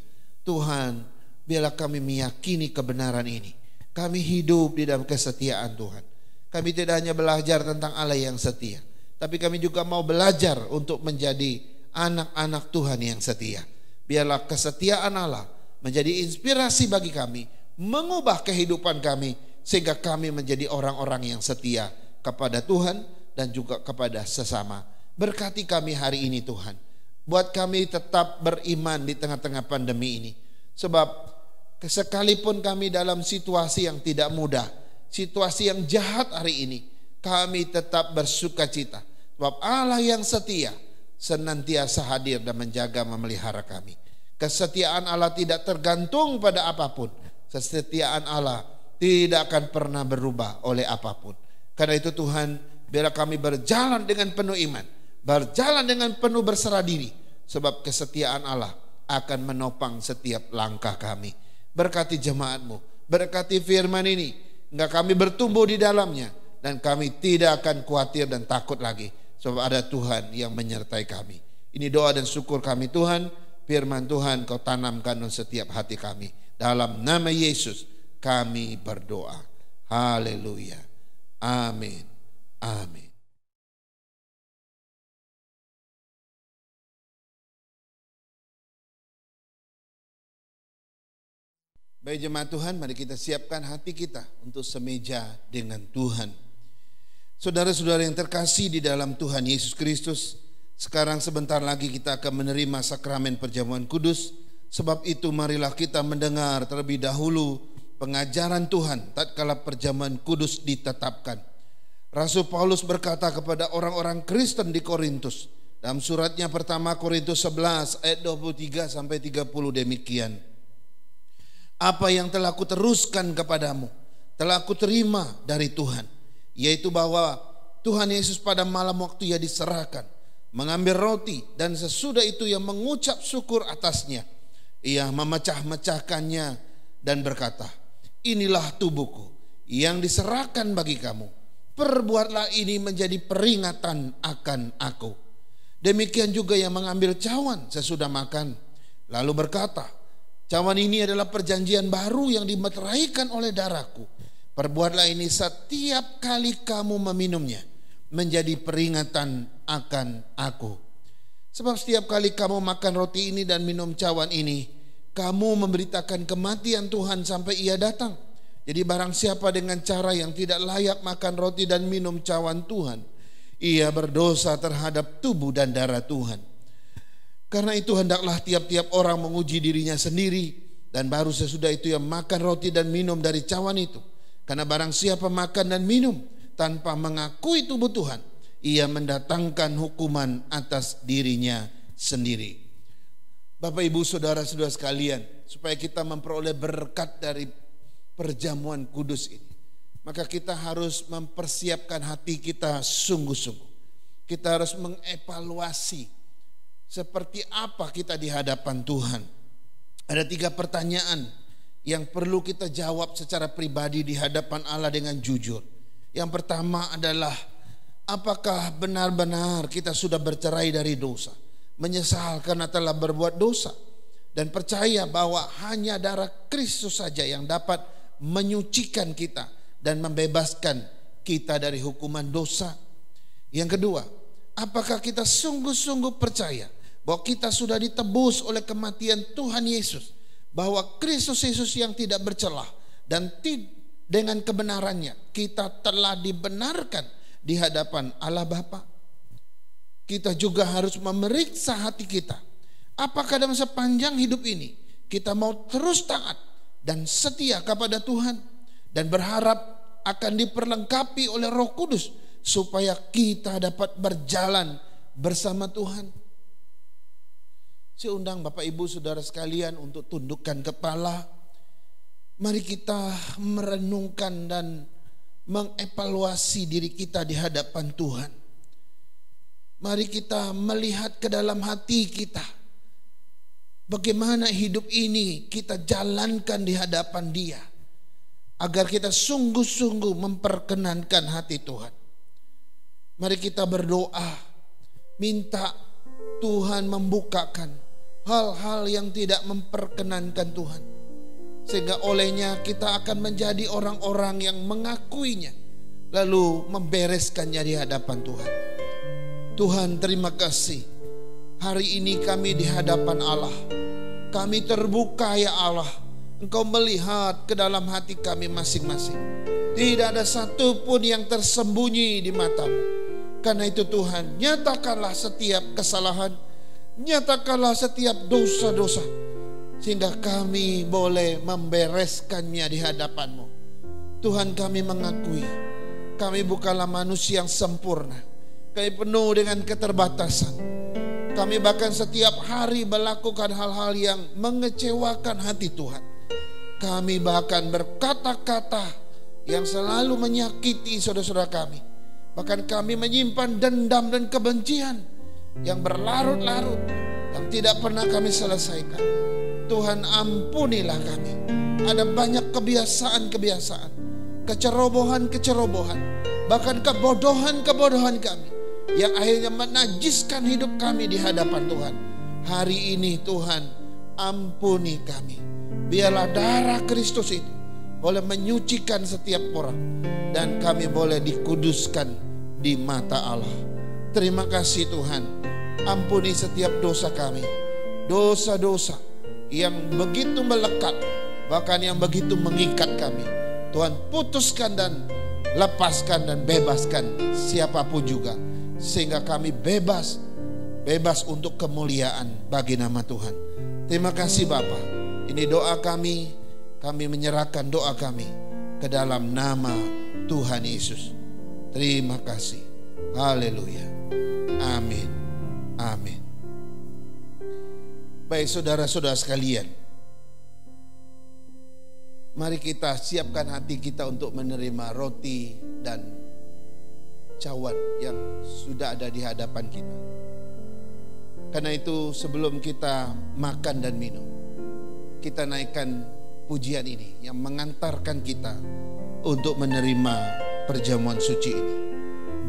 C: Tuhan, biarlah kami meyakini kebenaran ini. Kami hidup di dalam kesetiaan Tuhan. Kami tidak hanya belajar tentang Allah yang setia, tapi kami juga mau belajar untuk menjadi anak-anak Tuhan yang setia. Biarlah kesetiaan Allah menjadi inspirasi bagi kami, mengubah kehidupan kami, sehingga kami menjadi orang-orang yang setia kepada Tuhan dan juga kepada sesama. Berkati kami hari ini Tuhan. Buat kami tetap beriman di tengah-tengah pandemi ini. Sebab sekalipun kami dalam situasi yang tidak mudah, situasi yang jahat hari ini, kami tetap bersuka cita. Sebab Allah yang setia senantiasa hadir dan menjaga memelihara kami. Kesetiaan Allah tidak tergantung pada apapun. Kesetiaan Allah tidak akan pernah berubah oleh apapun. Karena itu Tuhan, biarlah kami berjalan dengan penuh iman, berjalan dengan penuh berserah diri, sebab kesetiaan Allah akan menopang setiap langkah kami. Berkati jemaat-Mu, berkati firman ini, hingga kami bertumbuh di dalamnya, dan kami tidak akan khawatir dan takut lagi, sebab ada Tuhan yang menyertai kami. Ini doa dan syukur kami Tuhan. Firman Tuhan Kau tanamkan dalam setiap hati kami. Dalam nama Yesus kami berdoa. Haleluya. Amin. Amin. Baik jemaat Tuhan, mari kita siapkan hati kita untuk semeja dengan Tuhan. Saudara-saudara yang terkasih di dalam Tuhan Yesus Kristus, sekarang sebentar lagi kita akan menerima sakramen perjamuan kudus. Sebab itu marilah kita mendengar terlebih dahulu pengajaran Tuhan tatkala perjamuan kudus ditetapkan. Rasul Paulus berkata kepada orang-orang Kristen di Korintus dalam suratnya pertama Korintus 11 ayat 23 sampai 30 demikian. Apa yang telah kuteruskan kepadamu telah kuterima dari Tuhan, yaitu bahwa Tuhan Yesus pada malam waktu Ia diserahkan mengambil roti, dan sesudah itu Ia mengucap syukur atasnya. Ia memecah-mecahkannya dan berkata, inilah tubuhku yang diserahkan bagi kamu. Perbuatlah ini menjadi peringatan akan aku. Demikian juga Ia mengambil cawan sesudah makan. lalu berkata, cawan ini adalah perjanjian baru yang dimeteraikan oleh darahku. Perbuatlah ini setiap kali kamu meminumnya, menjadi peringatan akan aku. Sebab setiap kali kamu makan roti ini dan minum cawan ini, kamu memberitakan kematian Tuhan sampai ia datang. Jadi barang siapa dengan cara yang tidak layak makan roti dan minum cawan Tuhan, ia berdosa terhadap tubuh dan darah Tuhan. Karena itu hendaklah tiap-tiap orang menguji dirinya sendiri, dan baru sesudah itu ia makan roti dan minum dari cawan itu. Karena barang siapa makan dan minum tanpa mengakui tubuh Tuhan, ia mendatangkan hukuman atas dirinya sendiri. Bapak, Ibu, saudara-saudara sekalian, supaya kita memperoleh berkat dari perjamuan kudus ini, maka kita harus mempersiapkan hati kita sungguh-sungguh. Kita harus mengevaluasi seperti apa kita di hadapan Tuhan. Ada 3 pertanyaan yang perlu kita jawab secara pribadi di hadapan Allah dengan jujur. Yang pertama adalah, apakah benar-benar kita sudah bercerai dari dosa, menyesal karena telah berbuat dosa, dan percaya bahwa hanya darah Kristus saja yang dapat menyucikan kita dan membebaskan kita dari hukuman dosa. Yang kedua, apakah kita sungguh-sungguh percaya bahwa kita sudah ditebus oleh kematian Tuhan Yesus, bahwa Kristus Yesus yang tidak bercelah, dan dengan kebenarannya kita telah dibenarkan di hadapan Allah Bapa. Kita juga harus memeriksa hati kita, apakah dalam sepanjang hidup ini kita mau terus taat dan setia kepada Tuhan, dan berharap akan diperlengkapi oleh Roh Kudus supaya kita dapat berjalan bersama Tuhan. Saya undang Bapak, Ibu, saudara sekalian untuk tundukkan kepala. Mari kita merenungkan dan mengevaluasi diri kita di hadapan Tuhan. Mari kita melihat ke dalam hati kita, bagaimana hidup ini kita jalankan di hadapan Dia, agar kita sungguh-sungguh memperkenankan hati Tuhan. Mari kita berdoa, minta Tuhan membukakan hal-hal yang tidak memperkenankan Tuhan, sehingga olehnya kita akan menjadi orang-orang yang mengakuinya, lalu membereskannya di hadapan Tuhan. Tuhan, terima kasih. Hari ini kami di hadapan Allah, kami terbuka ya Allah. Engkau melihat ke dalam hati kami masing-masing. Tidak ada satupun yang tersembunyi di matamu. Karena itu Tuhan, nyatakanlah setiap kesalahan, nyatakanlah setiap dosa-dosa, sehingga kami boleh membereskannya di hadapan-Mu. Tuhan, kami mengakui kami bukanlah manusia yang sempurna. Kami penuh dengan keterbatasan. Kami bahkan setiap hari melakukan hal-hal yang mengecewakan hati Tuhan. Kami bahkan berkata-kata yang selalu menyakiti saudara-saudara kami. Bahkan kami menyimpan dendam dan kebencian yang berlarut-larut, yang tidak pernah kami selesaikan. Tuhan, ampunilah kami. Ada banyak kebiasaan-kebiasaan, kecerobohan-kecerobohan, bahkan kebodohan-kebodohan kami, yang akhirnya menajiskan hidup kami di hadapan Tuhan. Hari ini Tuhan, ampuni kami. Biarlah darah Kristus itu boleh menyucikan setiap orang, dan kami boleh dikuduskan di mata Allah. Terima kasih Tuhan. Ampuni setiap dosa kami, dosa-dosa yang begitu melekat, bahkan yang begitu mengikat kami. Tuhan, putuskan dan lepaskan dan bebaskan siapapun juga, sehingga kami bebas untuk kemuliaan bagi nama Tuhan. Terima kasih Bapa. Ini doa kami menyerahkan doa kami ke dalam nama Tuhan Yesus. Terima kasih. Haleluya. Amin. Amin. Baik saudara-saudara sekalian, mari kita siapkan hati kita untuk menerima roti dan cawan yang sudah ada di hadapan kita. Karena itu sebelum kita makan dan minum, kita naikkan pujian ini yang mengantarkan kita untuk menerima perjamuan suci ini.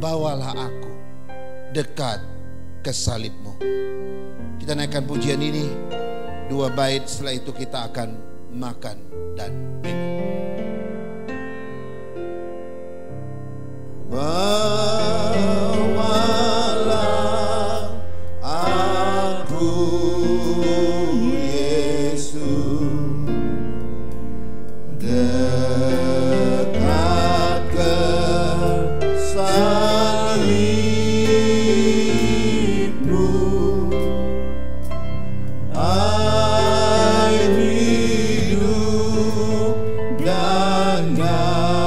C: Bawalah aku dekat ke salib-Mu. Kita naikkan pujian ini 2 bait, setelah itu kita akan makan dan minum. Bawalah aku Yesus dekat ke salibmu, air hidup dan darahmu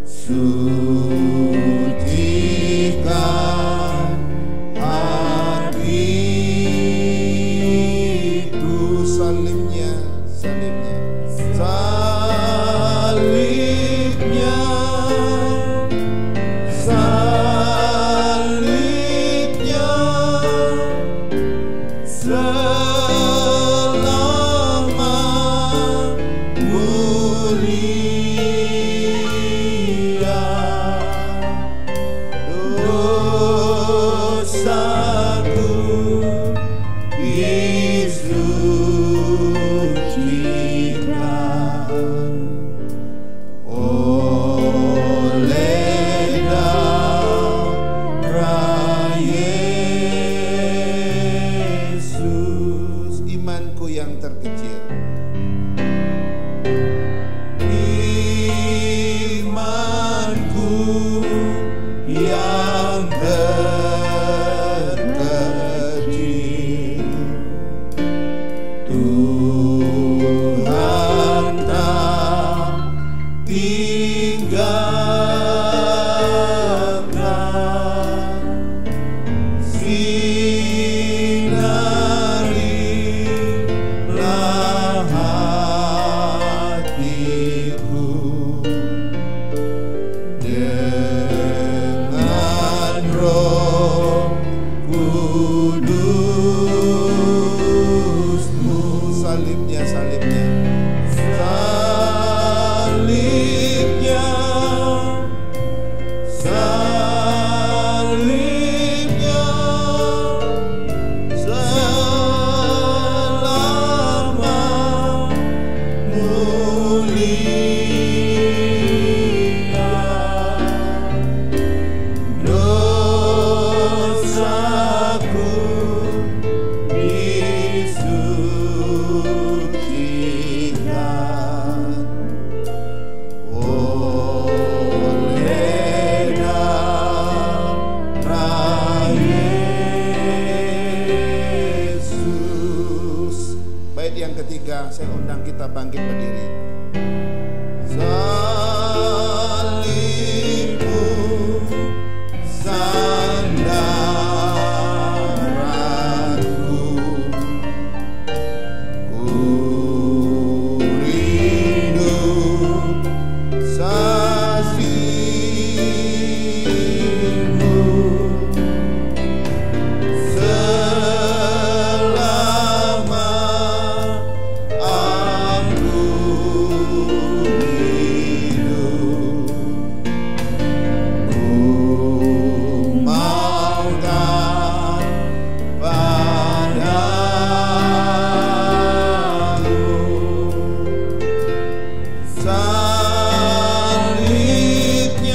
C: sucikan hatiku. Salibnya, salibnya, salibnya, salibnya, selama mulia dosaku disucikan oleh darah Yesus. Imanku yang terkecil, imanku yang terkecil, Tuhan tak tinggalkan. Sinarilah hatiku dengan Roh Kudus-Mu. Salibnya, salibnya, salibnya, salibnya, selama mulia dosaku disucikan oleh darah Yesus. Bait yang ketiga, saya undang kita bangkit berdiri. Salibmu sandaranku, ku rindu saksimu selama aku hidup. Ku maukan padamu. Salibnya, salibnya,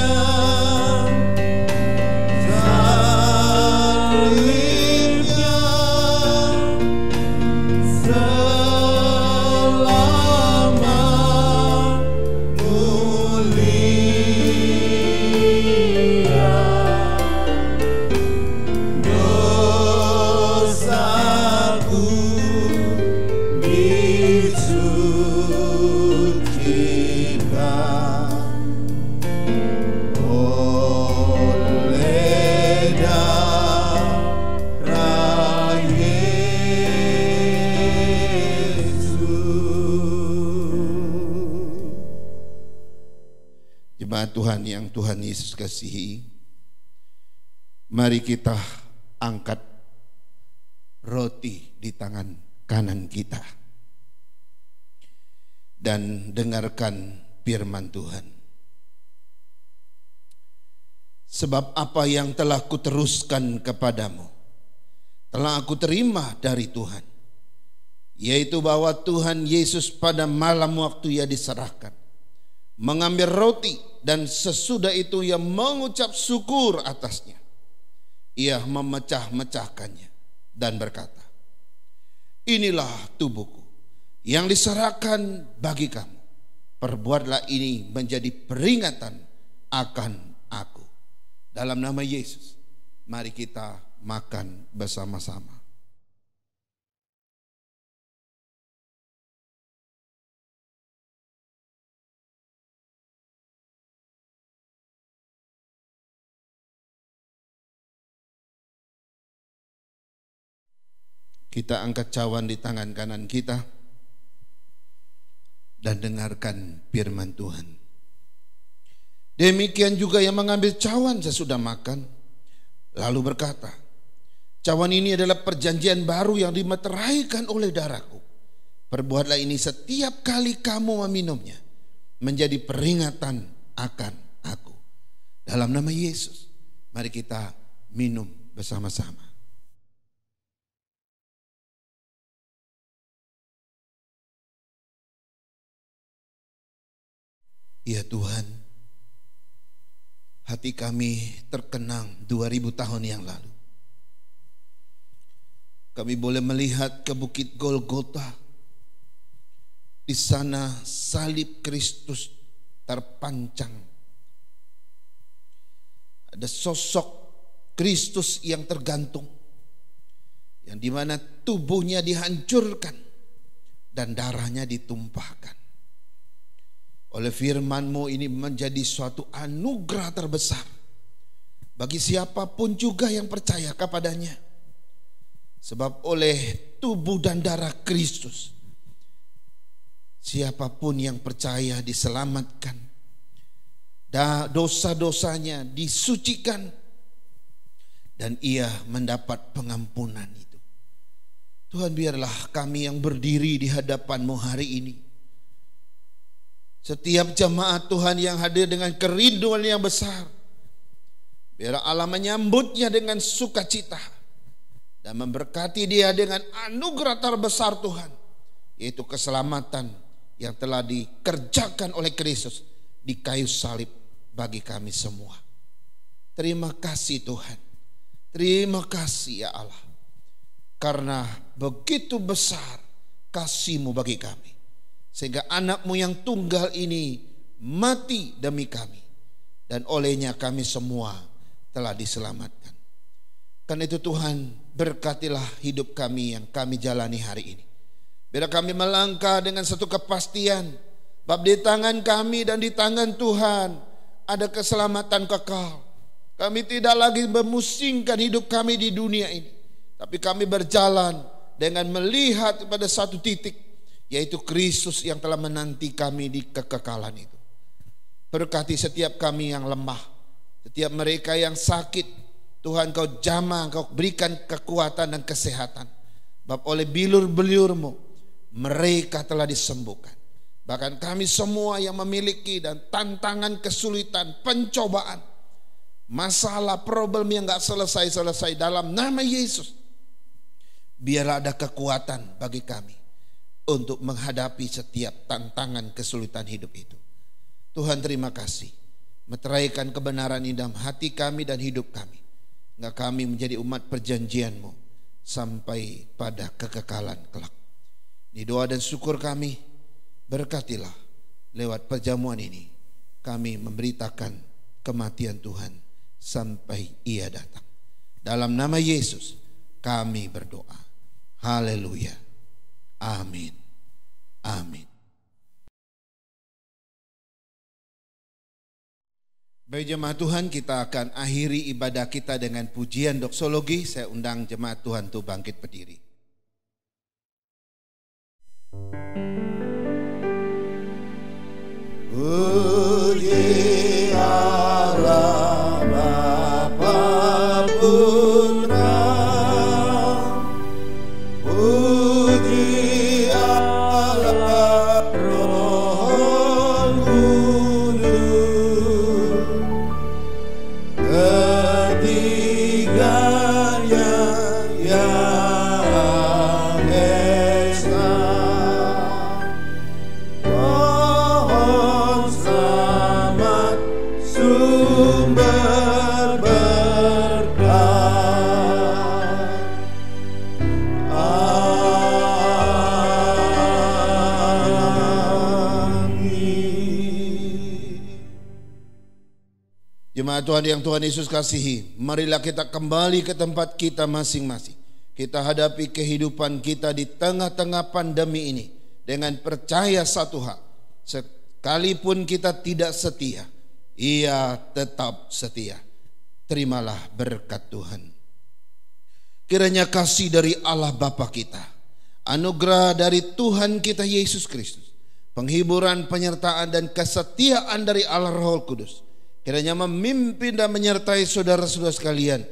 C: selama mulia dosaku disucikan oleh darah Yesus. Jemaat Tuhan yang Tuhan Yesus kasihi, mari kita angkat roti di tangan kanan kita dan dengarkan firman Tuhan. Sebab apa yang telah kuteruskan kepadamu, telah aku terima dari Tuhan, yaitu bahwa Tuhan Yesus pada malam waktu ia diserahkan, mengambil roti dan sesudah itu ia mengucap syukur atasnya. Ia memecah-mecahkannya dan berkata, inilah tubuhku yang diserahkan bagi kamu. Perbuatlah ini menjadi peringatan akan aku. Dalam nama Yesus, mari kita makan bersama-sama. Kita angkat cawan di tangan kanan kita dan dengarkan firman Tuhan. Demikian juga yang mengambil cawan sesudah makan, lalu berkata, cawan ini adalah perjanjian baru yang dimeteraikan oleh darahku. Perbuatlah ini setiap kali kamu meminumnya, menjadi peringatan akan aku. Dalam nama Yesus, mari kita minum bersama-sama. Ya Tuhan, hati kami terkenang 2000 tahun yang lalu. Kami boleh melihat ke Bukit Golgota. Di sana salib Kristus terpancang. Ada sosok Kristus yang tergantung, yang dimana tubuhnya dihancurkan dan darahnya ditumpahkan. Oleh firman-Mu ini menjadi suatu anugerah terbesar bagi siapapun juga yang percaya kepadanya. Sebab oleh tubuh dan darah Kristus, siapapun yang percaya diselamatkan, dosa-dosanya disucikan, dan ia mendapat pengampunan itu. Tuhan, biarlah kami yang berdiri di hadapan-Mu hari ini, setiap jemaat Tuhan yang hadir dengan kerinduan yang besar, biar Allah menyambutnya dengan sukacita dan memberkati dia dengan anugerah terbesar Tuhan, yaitu keselamatan yang telah dikerjakan oleh Kristus di kayu salib bagi kami semua. Terima kasih Tuhan, terima kasih ya Allah, karena begitu besar kasih-Mu bagi kami, sehingga anak-Mu yang tunggal ini mati demi kami, dan olehnya kami semua telah diselamatkan. Karena itu Tuhan, berkatilah hidup kami yang kami jalani hari ini. Biar kami melangkah dengan satu kepastian, bab di tangan kami dan di tangan Tuhan ada keselamatan kekal. Kami tidak lagi memusingkan hidup kami di dunia ini, tapi kami berjalan dengan melihat pada satu titik, yaitu Kristus yang telah menanti kami di kekekalan itu. Berkati setiap kami yang lemah, setiap mereka yang sakit, Tuhan Kau jamah, Kau berikan kekuatan dan kesehatan. Bab oleh bilur-bilur-Mu mereka telah disembuhkan. Bahkan kami semua yang memiliki dan tantangan, kesulitan, pencobaan, masalah, problem yang gak selesai-selesai, dalam nama Yesus, biarlah ada kekuatan bagi kami untuk menghadapi setiap tantangan kesulitan hidup itu. Tuhan, terima kasih, meteraikan kebenaran di dalam hati kami dan hidup kami, hingga kami menjadi umat perjanjian-Mu sampai pada kekekalan kelak. Ini doa dan syukur kami, berkatilah lewat perjamuan ini kami memberitakan kematian Tuhan sampai Ia datang. Dalam nama Yesus kami berdoa. Haleluya. Amin. Amin. Baik jemaat Tuhan, kita akan akhiri ibadah kita dengan pujian doksologi. Saya undang jemaat Tuhan untuk bangkit berdiri. Puji Allah Bapa Putra, puji Allah Roh Kudus, ketiganya yang Jemaat Tuhan yang Tuhan Yesus kasihi, marilah kita kembali ke tempat kita masing-masing. Kita hadapi kehidupan kita di tengah-tengah pandemi ini dengan percaya satu hal, sekalipun kita tidak setia, Ia tetap setia. Terimalah berkat Tuhan. Kiranya kasih dari Allah Bapa kita, anugerah dari Tuhan kita Yesus Kristus, penghiburan, penyertaan dan kesetiaan dari Allah Roh Kudus, kiranya memimpin dan menyertai saudara-saudara sekalian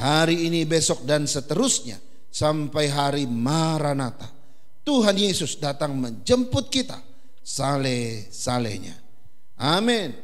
C: hari ini, besok dan seterusnya sampai hari Maranatha. Tuhan Yesus datang menjemput kita saleh-salehnya. Amin.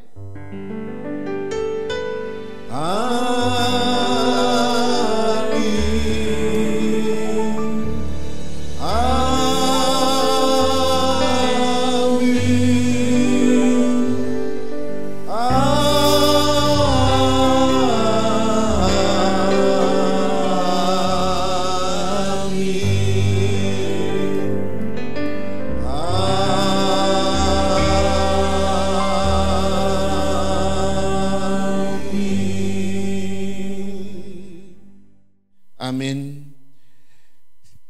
C: Amin.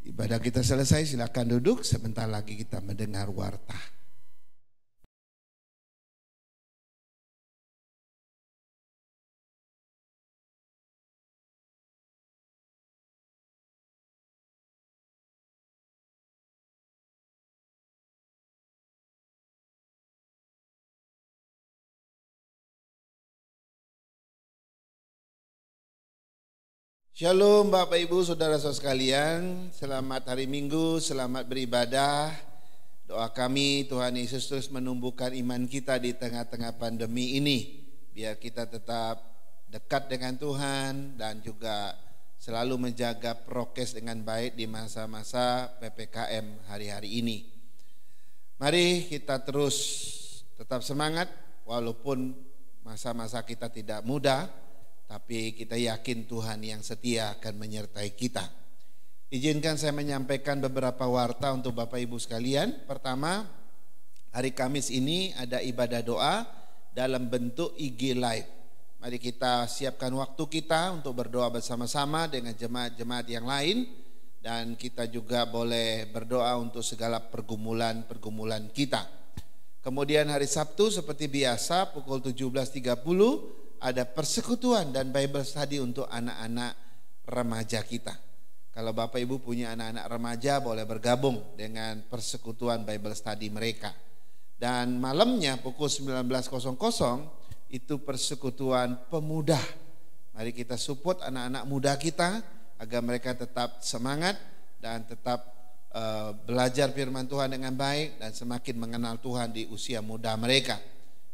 C: Ibadah kita selesai, silakan duduk. Sebentar lagi kita mendengar warta. Shalom Bapak Ibu Saudara-saudara sekalian, selamat hari Minggu, selamat beribadah. Doa kami Tuhan Yesus terus menumbuhkan iman kita di tengah-tengah pandemi ini, biar kita tetap dekat dengan Tuhan dan juga selalu menjaga prokes dengan baik di masa-masa PPKM hari-hari ini. Mari kita terus tetap semangat walaupun masa-masa kita tidak mudah, tapi kita yakin Tuhan yang setia akan menyertai kita. Izinkan saya menyampaikan beberapa warta untuk Bapak Ibu sekalian. Pertama, hari Kamis ini ada ibadah doa dalam bentuk IG Live. Mari kita siapkan waktu kita untuk berdoa bersama-sama dengan jemaat-jemaat yang lain. Dan kita juga boleh berdoa untuk segala pergumulan-pergumulan kita. Kemudian hari Sabtu seperti biasa pukul 17.30 ada persekutuan dan Bible study untuk anak-anak remaja kita. Kalau Bapak Ibu punya anak-anak remaja boleh bergabung dengan persekutuan Bible study mereka. Dan malamnya pukul 19.00 itu persekutuan pemuda. Mari kita support anak-anak muda kita agar mereka tetap semangat dan tetap belajar firman Tuhan dengan baik dan semakin mengenal Tuhan di usia muda mereka.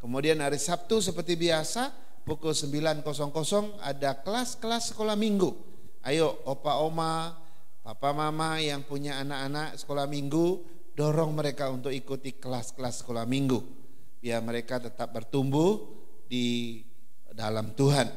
C: Kemudian hari Sabtu seperti biasa pukul 9.00 ada kelas-kelas sekolah minggu. Ayo opa oma, papa mama yang punya anak-anak sekolah minggu, dorong mereka untuk ikuti kelas-kelas sekolah minggu, biar mereka tetap bertumbuh di dalam Tuhan.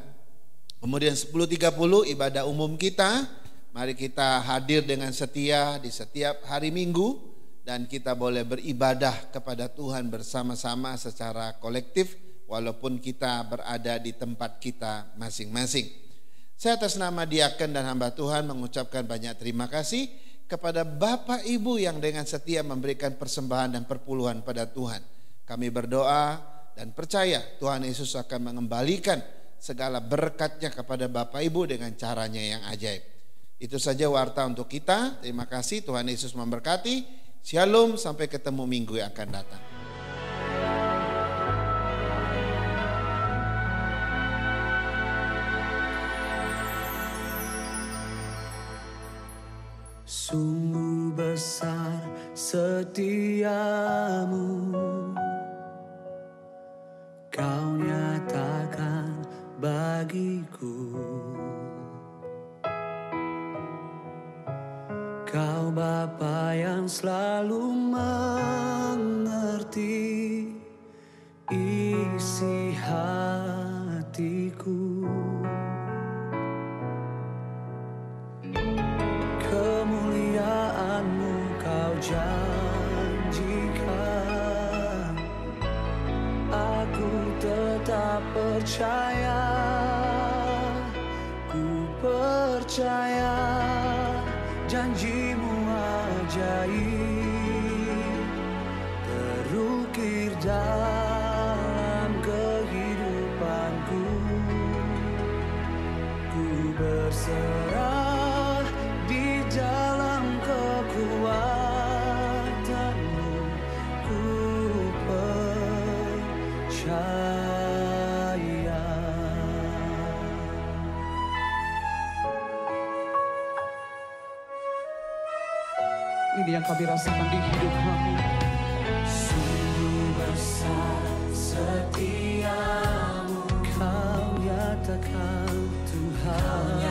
C: Kemudian 10.30 ibadah umum kita. Mari kita hadir dengan setia di setiap hari Minggu dan kita boleh beribadah kepada Tuhan bersama-sama secara kolektif walaupun kita berada di tempat kita masing-masing. Saya atas nama diaken dan hamba Tuhan mengucapkan banyak terima kasih kepada Bapak Ibu yang dengan setia memberikan persembahan dan perpuluhan pada Tuhan. Kami berdoa dan percaya Tuhan Yesus akan mengembalikan segala berkatnya kepada Bapak Ibu dengan caranya yang ajaib. Itu saja warta untuk kita. Terima kasih, Tuhan Yesus memberkati. Shalom, sampai ketemu minggu yang akan datang.
D: Sungguh besar setiamu, Kau nyatakan bagiku. Kau Bapa yang selalu mengerti isi hatiku. Kemuliaan-Mu Kau janjikan, aku tetap percaya. percaya janjimu ajaib terukir dalam kehidupanku. Ku berserah di dalam kekuatanmu. Ku percaya.
E: Ini yang kami rasakan di hidup kami.
D: Sungguh besar setiamu, Kau nyatakan Tuhan.